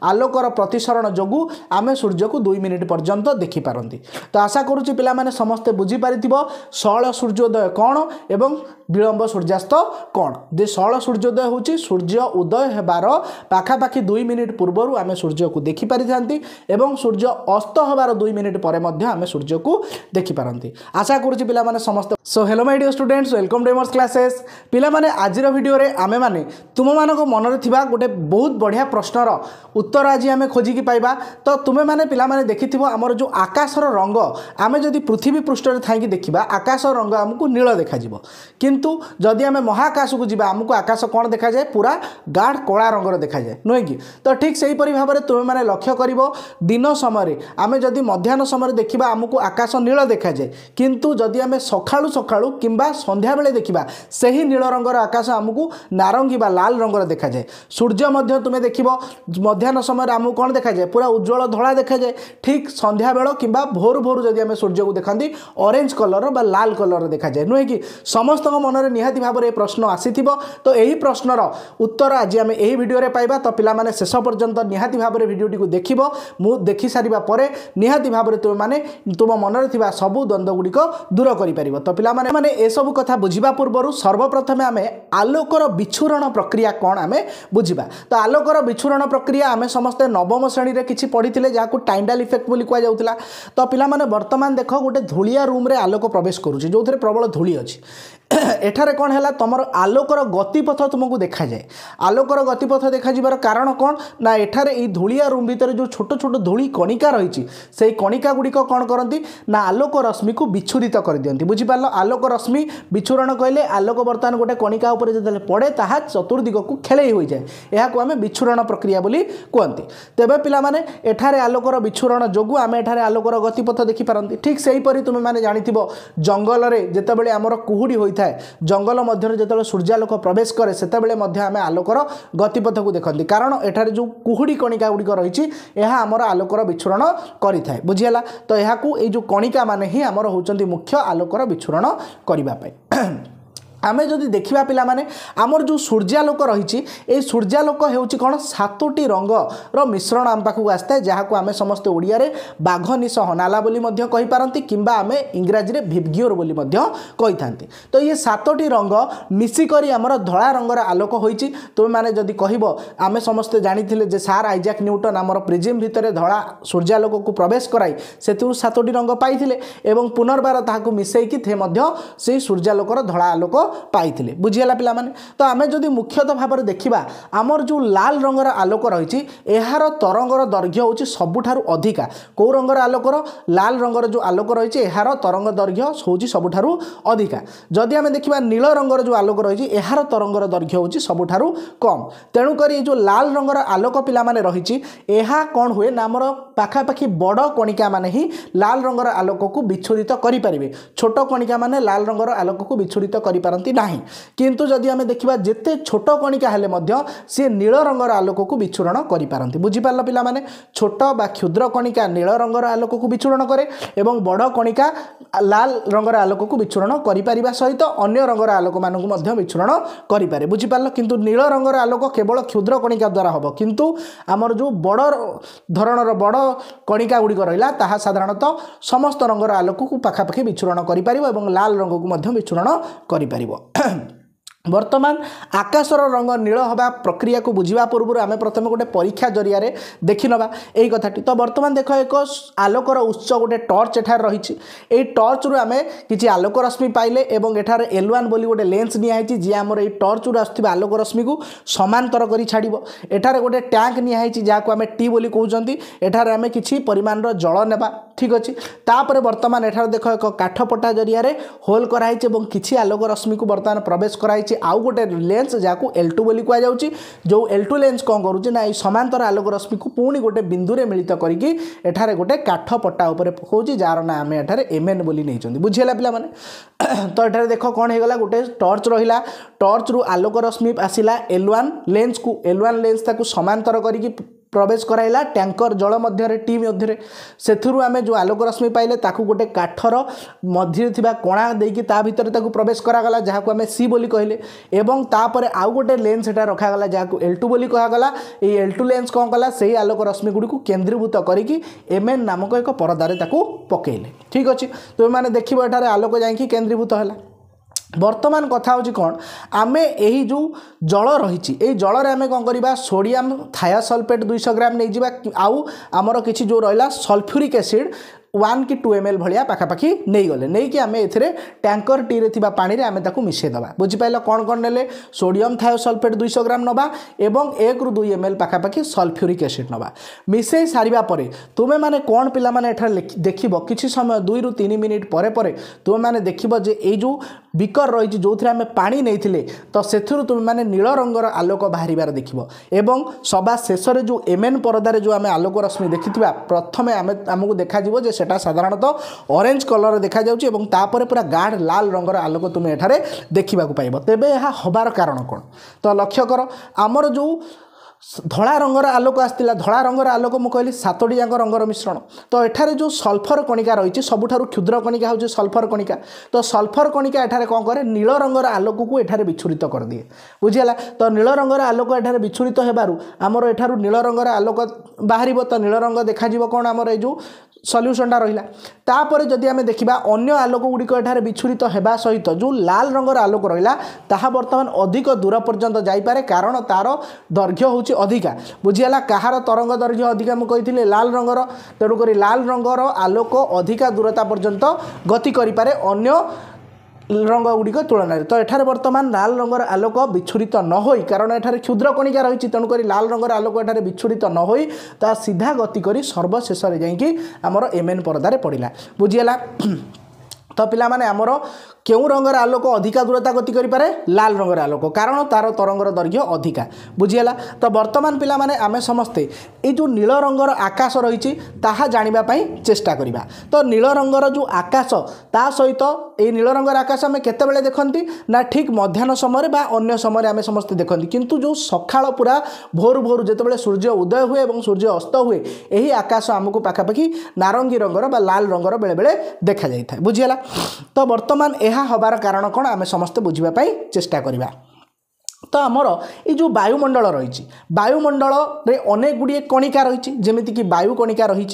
आलोकर प्रतिसरण जो आमे सूर्य को 2 मिनिट पर्यंत देखिपारती। तो आशा करुच्ची पिला माने समस्ते बुझी पारिथिबो सल सूर्योदय कौन एवं विलंब सूर्यास्त कौन। जे सल सूर्योदय होची सूर्य उदय हेबार पाखापाखि 2 मिनिट पूर्वर आमे सूर्य को देखि पारिथांती एवं सूर्य अस्त होबार 2 मिनिट परे मध्ये आमे सूर्य को देखि पारंती। आशा करुच्ची पिला माने समस्त। So hello my dear students welcome to Emers classes. पिला माने आजिर वीडियो रे आमे माने तुम मानको मन रे थिबा गोटे बहुत बढ़िया प्रश्नर उत्तर आज आमे खोजिकी पाइबा। तो तुमे माने पिला माने देखिथिबो हमर जो आकाशर रंग आमे जदि पृथ्वी पृष्ठ रे थाइकी देखिबा आकाश रंग हमकु नील देखा जिवो किंतु जदि आमे महाकाश को जिबा हमकु आकाश कोन देखा जाए पूरा गाढ़ कला रंगर देखा जाए नुहे कि। तो ठीक से हीपरि भाव में तुमे माने लक्ष्य करिवो दिन समय आमे जदि मध्याह्न समय देखिबा हमकु आकाश नील देखा जाए किंतु जदि आमे सखाळु सखाळु किंबा संध्या बेले देखिबा सही नील रंगर आकाश हमकु नारंगी बा लाल रंगर देखा जाए। सूर्य मध्य तुमे देखिबो मध्याह्न समय हमकु कोन देखा जाए पूरा उज्जवल धला देखा जाए। ठीक संध्या बेल किंबा भोर भोर जदि आमे सूर्य को देखंती ऑरेंज कलर बा लाल कलर देखा जाए नुहे कि। समस्त मन में निहाती भाव में प्रश्न आसीथिबो। तो यही प्रश्नर उत्तर आज आमे एही वीडियो रे पाइबा। तो पिला माने शेष पर्यंत निहाती भाव में वीडियोटी को देखिबो मु देखि सारिबा परे निहाती भाव में तुम माने तुम मन रे थिबा सबु द्वंद्व गुडी को दूर करि परिबो। तो पिला माने ए सब कथा बुझिबा पूर्वरु सर्वप्रथमे आमे आलोकर विच्छुरण प्रक्रिया कोन आमे बुझिबा। तो आलोकर विच्छुरण प्रक्रिया आमे समस्त नवम श्रेणी रे किछि पढिथिले जाहाकू टाइंडाल इफेक्ट बोली कुआ जाउतला। तो पिला माने वर्तमान देखो गोटे धूलिया रूम रे आलोक प्रवेश करूची जो प्रबल धूली अछि एठारे कौन है तुम आलोकर गतिपथ तुमको देखा जाए। आलोकर गतिपथ देखा जीवार कारण कौन ना एठारे ई धूलिया रूम भितर जो छोट छोट धूली कणिका रही से कणिका गुड़िक कौन करती ना आलोक रश्मि को विच्छुरित कर दियंती बुझीपार। आलोक रश्मि विच्छुरण कहले आलोक बर्तमान गोटे कणिका उपर जो पड़े ताहा चतुर्दिग को खेलई हो जाए यह आम विच्छुरण प्रक्रिया बोली कहते। तेबे पिला माने एठारे आलोकर विच्छुरण जोगु आम एठारे आलोकर गतिपथ देखिपारती। ठीक से हीपरि तुम मैंने जानिथिबो जंगल रे जेतेबेले आमर कुहुड़ी होई जंगल मध्य जो सूर्यालोक प्रवेश करे सेतेबेले मध्य आमे आलोकर गतिपथ को देखते कारण एठारे जो कुहुड़ी कणिका गुड़िक रही यह आमर आलोकर विच्छुरण करिथाए बुझीगला। तो यह जो कणिका माने ही आमर होचंती मुख्य आलोकर विच्छुरण करिबा पई। आमे जदि देखिबा पिला माने आमर जो सूर्यालोक रही ए सूर्यालोक हेउची कोन 7टी रंगर मिश्रण आम पाखु आसता है जहाँ को आमे समस्त ओडिया रे बाघ निश हनाला बोली मध्य कहि पारंती किंबा आमे इंग्राजी रे भिवगियोर बोली मध्य कहि थांती। तो ये 7टी रंग मिसी करी आमर धळा रंगर आलोक होईची। तुम माने जदि कहिबो आमे समस्त जानिथिले जे सार आइजैक न्यूटन आमर प्रिज्म भितरे धळा सूर्यालोक को प्रवेश कराई सेतु 7टी रंग पाइथिले एवं पुनर्बार ताहाकु मिसेइकी थे मध्य से सूर्यालोकर धळा आलोक पाइथिले बुझीगला पिला माने। तो आमे जदि मुख्यतः भाव में देखिबा आमर जो लाल रंगर आलोक रही यार तरंगर दैर्घ्य होची सबुठारु अधिका को रंगर आलोकर लाल रंगर जो आलोक रही यार तरंग दैर्घ्य होची सबुठारु अधिका। जदि आमे देखिबा नील रंगर जो आलोक रही यार तरंगर दैर्घ्य होची सबुठारु कम। तेणु करी जो लाल रंगर आलोक पिला माने रही यह कौन हुए ना आमर पाखापाखि बड़ कणिका माने ही लाल रंगर आलोक को विच्छुरित करि परिबे छोट कणिका माने लाल रंगर आलोक को विच्छुरित करि पारंती नाही। किंतु जदि आमे देखिबा जेते छोट कणिका हेले मध्य से नील रंगर आलोक को विच्छुरण करि पारंती बुझीपारल पिला माने। छोट बा क्षुद्र कणिका नील रंगर आलोक को विच्छुरण करे एवं बड़ कणिका लाल रंगर आलोक को विच्छुरण करि परिबा सहित अन्य रंगर आलोक मानकु मध्य विच्छुरण करि पारे बुझीपारल। किंतु नील रंगर आलोक केवल क्षुद्र कणिका द्वारा हबो किंतु आमर जो बड़ धरणर बड़ कणिका गुड़िक रहा ताहा साधारणतः समस्त रंगर आलोक को पाखापाखि विच्छुरण करि परिबो एवं लाल रंग को मध्य विच्छुरण करि परिबो। बर्तमान आकाशर रंग नील हवा प्रक्रिया को बुझा पूर्व आम प्रथम गोटे परीक्षा जरिया देखी नवा यही कथाटी। तो बर्तमान देख एक आलोकर उत्स गोटे टर्च एठार रही टर्च रु आम कि आलोक रश्मि पाइले और एठार L1 बोली गोटे लेंस नियाई जी आमर ये टर्च रु आसुवा आलोक रश्मि को समांतर कर छाड़ एठार गोटे टैंक नियाई जहाँ को आम टी बोली कहते एठार आम कि परिमाण जल नेबा ठीक अच्छे। तापर बर्तमान एठार देख एक काठपटा जरिया होल कराई किसी आलोक रश्मि को बर्तमान प्रवेश कराई आउ गोटे लेंस जहाँ L2 बोली कहुच्छी जो L2 लेंस कौन करुच्ची ना समांतर आलोक रश्मि को पुणी गोटे बिंदु रे मिलित करके एठारे गोटे काठपटा उपर पकाउची जार ना आम एठारे MN बोली नहीं बुझीगला पिला माने। तो एठारे देख कौन होगा गोटे टर्च रहा टर्च रु आलोक रश्मि आसला L1 लेंस को L1 लेंस ताकू समांतर करके प्रवेश कराइला टैंकर जल मध्य टी मध्य से आम जो आलोक रश्मि पाइले ताकू गोटे काठर मध्य थिबा कोणा देकी ता भितर ताकू प्रवेश करागला जहाँ को आम सी बोली कहले एवं तापर आउ गोटे लेंस एटा रखागला जहाँ को L2 बोली कहगला ये L2 लेंस कौन कला से आलोक रश्मि गुड़ी को केन्द्रीभूत करके MN नामक एक परदारे ताकू पकेले ठीक अच्छे। तो मैंने देखिए एठारे आलोक जाइए केन्द्रीभूत है। बर्तमान कथा होची कौन आमे यही जो जल रही जल आम कौन करवा सोडियम थायासल्फेट 200 ग्राम नहीं जावा आउ आमर किसी जो रहा सल्फ्यूरिक एसिड 1 कि 2 ml भाया पाखापाखि नहीं गले नहीं कि आम ए टैंकर टी रे थिबा पानी रे आमे ताकू मिसेदेवा बुझीपाल कौन कौन नेले सोडियम थायोसल्फेट 200 ग्राम नवा एवं 1 ରୁ 2 ml पाखापाखि सल्फ्यूरिक एसिड नवा मिसई सारिबा परे तुमे माने कौन पिला माने एठा देखिबो किछि समय 2 ରୁ 3 मिनिट परे परे तुमे माने देखिबो जे ए जो बिकर रही जो थे आम पानी नहीं तो से तुम मैंने नील रंगर आलोक बाहर देखिबो एवं सभा शेष जो MN परदारे जो आम आलोक रश्मि देखि प्रथमे आमको देखा जे सेटा साधारणतः ऑरेंज कलर देखा जाउछि एवं तापर पूरा गाढ़ लाल रंगर आलोक तुम एठारे देखा पाइब। तेबे यह हबार कारण कौन तो लक्ष्य कर आमर जो धला रंगर आलोक आसला धला रंगर आलोक मुझे कहली 7टी जाक रंगर मिश्रण तो एठारे जो सल्फर कणिका रही सबुठारु क्षुद्र कणिका हूँ सल्फर कणिका तो सल्फर कणिका एठारे कौन करे नील रंगर आलोक को एठारे विच्छुरित कर दिए बुझीगला। तो नील रंगर आलोक एठारे विच्छुरित होबारु आमर एठारु नील रंगर आलोक बाहर तो नील रंग देखा कौन आमर जो सल्यूशनटा रहा तापर जदि आम देखा अन्य आलोक गुड़िक एठारे विच्छुरित होगा सहित जो लाल रंगर आलोक रहा ताहा बर्तमान अधिक दूर पर्यंत जाइपारे कारण तार दैर्घ्य हूँ अधिका बुझीगला कहार तरंग दैर्घ्य अधिका मुझे लाल रंगर तेणुक लाल रंगर आलोक अधिका दूरता पर्यंत गति करें अन्य रंग गुड़िक तुलन तो एठारे बर्तमान लाल रंगर आलोक विच्छुरित न होई कारण एठारे क्षुद्र कणिका रही तेणुक लाल रंगर आलोक एठारे विच्छुरित न होई ता सीधा गति करी सर्वशेष जाइए आमर MN परदारे पड़िला बुझीगला। तो पिला माने आमर क्यों रंगर आलोक अधिका दूरता गति करें लाल रंगर आलोक कारण तार तरंगर दैर्घ्य अधिका बुझीगला। तो बर्तमान पिला माने आमे समस्ते ये जो नील रंगर आकाश रही जानिबा पई चेष्टा करिबा। तो नील रंगर जो आकाश ता सहित ये नील रंगर आकाश आम केतबेले देखंती ना ठीक मध्याह्न समय बा अन्य समय आम समस्ते देखंती किंतु जो सकाळ पूरा भोर भोर जेतेबेले सूर्य उदय हुए और सूर्य अस्त हुए यही आकाश आमको पाखापाखि नारंगी रंगर बा लाल रंगर बेले बेले देखा जाए बुझीगला। तो बर्तमान यह हबार कारण कौन आम समस्ते बुझापी चेष्टा करिबा। तो आमर ये जो वायुमंडल रही वायुमंडल रे अनेक गुड़िए कणिका रही जमीती कि वायु कणिका रही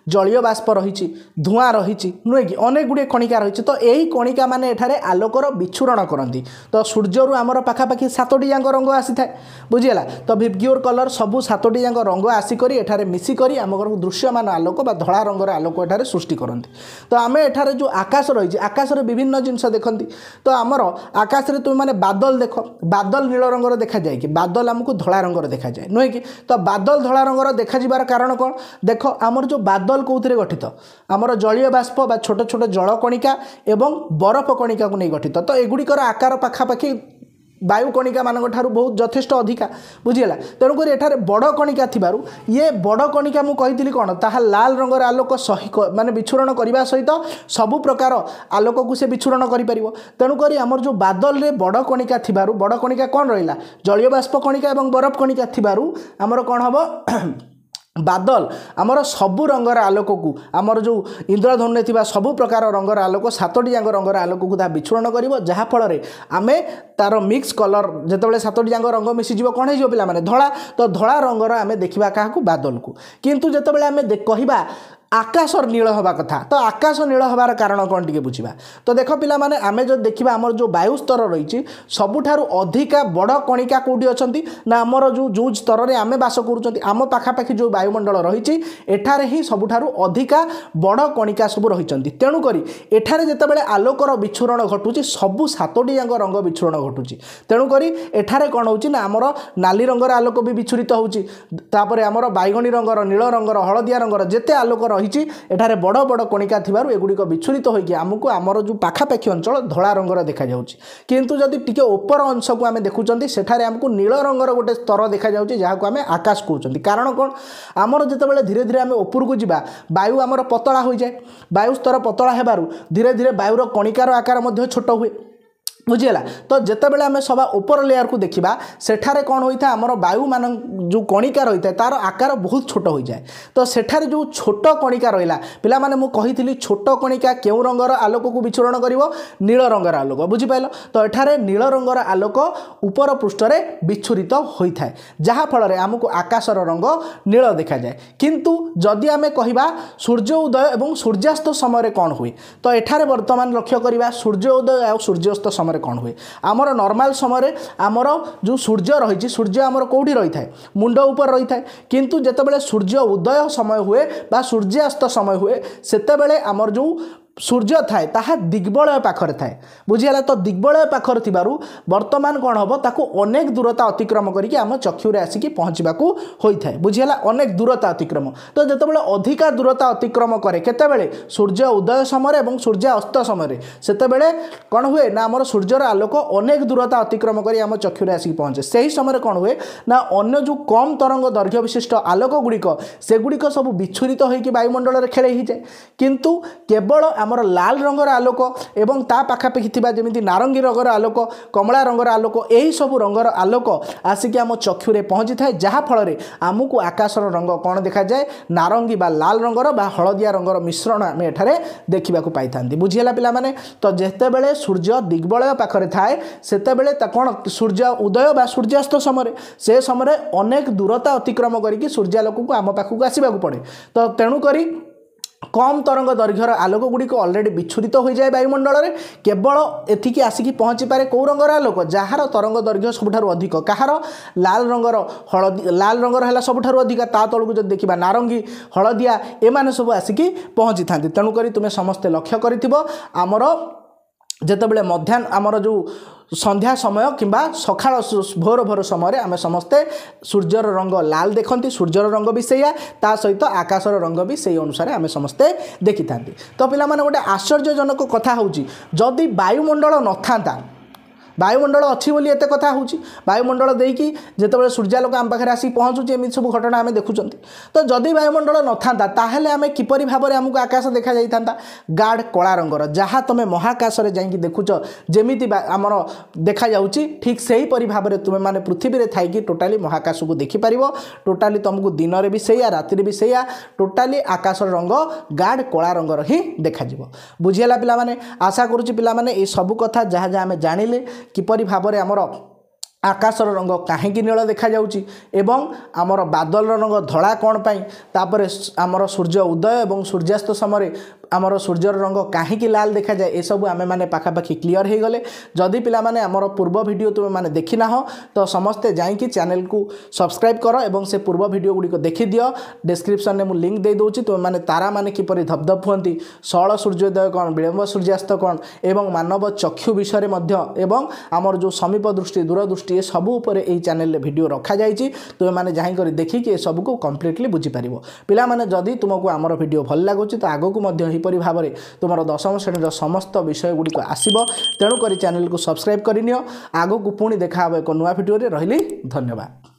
जलीय बाष्प रही धूआं रही नुहे कि अनेक गुड़िए कणिका रही तो यही कणिका माने एठारे आलोकर विच्छुरण करती तो सूर्यरु आमर पाखापाखि 7टी जाक रंग आसी था बुझीगला। तो विबग्योर कलर सबू 7टी जाक रंग आसिक एठारे मिसिक आमर दृश्यमान आलोक बा धड़ा रंगर आलोक एठारे सृष्टि करती। तो आम एठारे जो आकाश रही आकाश विभिन्न जिनस देखती तो आमर आकाश तुम मैंने बादल देख बादल नील रंगर देखा जाए कि बादल आमको धला रंगर देखा जाए नुहे कि तो बादल धला रंगर देखा जीवार कारण कौन देख आमर जो बादल कौन गठित आमर जलीय बाष्प बा छोट छोट जल कणिका एवं बरफ कणिका को नहीं गठित तो एगुड़िकर आकार पाखापाखि वायु कणिका मान बहुत यथेष्ट अधिका बुझीगला। तेणुक एठारे बड़ कणिका थिबारु ये बड़ कणिका मु कहितली कोन ताहा लाल रंगर आलोक सही माने विच्छुरण करबा सहित सबु प्रकार आलोक को से विच्छुरण करि परिबो। तेणुक आमर जो बादल रे बड़ कणिका थिबारु बड़ कणिका कोन रहिला जलीय बाष्प कणिका एवं बरफ कणिका थिबारु आमर कोन हबो बादल आमर सबु रंगर आलोक को आमर जो इंद्रधनु थी सबु प्रकार रंगर आलोक 7टी जाक रंगर आलोक को विच्छुरण कर जहाँफल आम तार मिक्स कलर जितेबाला 7टी जाक रंग मिसीज कौन हो पे धड़ा तो धड़ा रंगर आम देखा क्या बादल को किंतु जितेबाला आम कहवा आकाशर नील हवा कथा तो आकाश नील हबार कारण कौन टी बुझा तो देख पिला माने आमे जो देखा आमर जो वायु स्तर रही सबुठारु अधिका बड़ कणिका कौटी अच्छा ना आमर जो जो स्तर में आम बास कर आम पाखापाखि जो वायुमंडल रही एठारे ही सबुठारु अधिका बड़ कणिका सब रही तेणुक एठारे जितेबाला आलोकर विच्छुरण घटुची सबू सातोटी जाक रंग विच्छुरण घटुची तेणुक एठारे कौन होची ना आमर नाली रंगर आलोक भी विच्छुरित होची तापर आमर बैगणी रंगर नील रंगर हलदिया रंगर जेते आलोक रही एठारे बड़ बड़ कणिका थिबारु एगुड़िक विच्छुरित होइकि आमको आमर जो पाखापाखि अंचल धला रंगर देखा जाउची किंतु जदि टिके ऊपर अंश को आमे देखुचंती सेठारे हमको नील रंगर गोटे स्तर देखा जाउची जहाको आमे आकाश कहउचंती कारण कोन आमर जेतेबेले धीरे धीरे आमे ऊपर को जिबा वायु आमर पतला हो जाए वायु स्तर पतला हेबारु धीरे धीरे वायुर कणिकार आकार मध्ये छोट हुए बुझीगला तो जितेबाला आम सभा ऊपर लेयर को देखा सेठारे कौन होता है आमर वायु मान जो कणिका रही है तार आकार बहुत छोट हो जाए तो सेठारे जो छोट कणिका रहा पिला माने मुझे कही छोट कणिका क्यों रंगर आलोक को विच्छुरण कर नील रंगर आलोक बुझिपाल तो एठारे नील रंगर आलोक ऊपर पृष्ठ में विच्छुरित होता है जहाँफल आमको आकाशर रंग नील देखा जाए किंतु जदि आम कह सूर्य उदय और सूर्यास्त समय कौन हुए तो एठारे वर्तमान लक्ष्य करवा सूर्य उदय और सूर्यास्त समय कौन हुए आमर नॉर्मल समय आमर जो सूर्य रही सूर्य आमर कौटी रही है मुंड ऊपर रही है किंतु जितेबाला सूर्य उदय समय हुए बा सूर्यास्त समय हुए सेतेबेले आमर जो सूर्य थाए ताहा दिग्बलय पाखरे थाए बुझीगला तो दिग्बलय पाखरे थिबारु वर्तमान कौन हम ताकू अनेक दूरता अतिक्रम करके आम चक्षुरे आसिकी पहुँचवाकू होता है बुझीगला अनेक दूरता अतिक्रम तो जितेबाला अधिका दूरता अतिक्रम करे केतेबेले सूर्य उदय समय और सूर्य अस्त समय सेतेबेले कौन हुए ना आमर सूर्यर आलोक अनेक दूरता अतिक्रम कर आम चक्षुरे आसिकी पहुँचे से ही समय कौन हुए ना अन्य जो कम तरंग दैर्घ्य विशिष्ट आलोक गुड़िक सेगुड़िक सब विच्छुरित होकर वायुमंडल में खेले ही जाए किंतु केवल आमर लाल रंगर आलोक एवं ता पाखापाखि थिबा जेमिति नारंगी रंगर आलोक कमला रंगर आलोक यही सब रंगर आलोक आसिक आम चक्षुरे पहुँची थाए जहाँफल आमको आकाशर रंग कौन देखा जाए नारंगी बा लाल रंगर बा हलदिया रंगर मिश्रण आम एठारे देखा पाई था बुझीगला पिला माने तो जेतेबेले सूर्य दिग्बलय पाखरे थाए सेतेबेले कौन सूर्य उदय बा सूर्यास्त समय से समय अनेक दूरता अतिक्रम करके सूर्यालोक को आम पाखक आसवाक पड़े तो तेणुक कम तरंग दैर्घ्यर आलोक गुड़िक अलरेडी विच्छुरित हो जाए वायुमंडल में केवल एथिकी आसिकी पहुँची पारे कौ रंगर आलोक जार तरंग दैर्घ्य सबुठारु अधिक कहार लाल रंगर हलदी लाल रंगर है सबुठारु अधिक ता तलू जब देखा नारंगी हलदिया एमाने सब आसिकी पहुँची था तेणुक तुम्हें समस्ते लक्ष्य करिथिबो आमर जेतेबेले मध्याह्न आमर जो संध्या समय किंबा सकाळ भोर भोर समय आम समस्ते सूर्यर रंग लाल देखती सूर्यर रंग भी सैया ता सहित आकाशर रंग भी से अनुसार आम समस्ते देखी था तो पिला माने गोटे आश्चर्यजनक कथा होची जदि वायुमंडल न था वायुमंडल अच्छी बोली एत कथा होची वायुमंडल देकी जितेबाला सूर्यालोक आम पाखे आसिक पहुँचुची एमती सब घटना आम देखुं तो जदि वायुमंडल न था ताहले आम किपरि भाव में आमको आकाश देखा जाता गाढ़ कला रंगर जहाँ तुम महाकाश में जाकि देखुच जमीती आमर देखा जाउची ठीक से ही भाव में तुम्हें माने पृथ्वी में थी टोटाली महाकाश को देखिपार टोटाली तुमको दिन में भी सैया राति भी सैया टोटाली आकाशर रंग गाढ़ कला रंगर ही देखा बुझीगला पिला माने आशा करुच्ची पिला माने ये सब कथा जहाँ जहाँ आम जानिले किपरि भाव में आमर आकाशर रंग कहीं नील देखा जाउची एवं आमर बादल रंग धड़ा कौन पाई तापर आमर सूर्य उदय और सूर्यास्त समय आमर सूर्यर रंग कहीं लाल देखा जाए ये सब आमे माने पाखापाखि क्लीयर हो गले जदि पिला माने आमर पूर्व वीडियो तुम माने देखी ना हो तो समस्ते जाइए चैनल को सब्सक्राइब कर एवं से पूर्व वीडियो गुड़िक देखी दियो डिस्क्रिप्शन में मुझे लिंक दे दूची तुम माने तारा माने किपरि धपधप हुअंती षोल सूर्योदय कौन विलंब सूर्यास्त कौन एवं मानव चक्षु विषय एवं आमर जो समीप दृष्टि दूरदृष्टि ये सब उपरे यही चैनल वीडियो रखा जाइए तुम मैंने जाकर देखिए सब को कम्प्लीटली बुझीपार पिला माने जदि तुमको आमर वीडियो भल लगुच तो आगक यहीपरि भाव में तुम दशम श्रेणी समस्त विषय गुड़िक आसब तेणुक चैनल को सब्सक्राइब करनियो आगक पुणी देखा एक नुआ वीडियो रही धन्यवाद।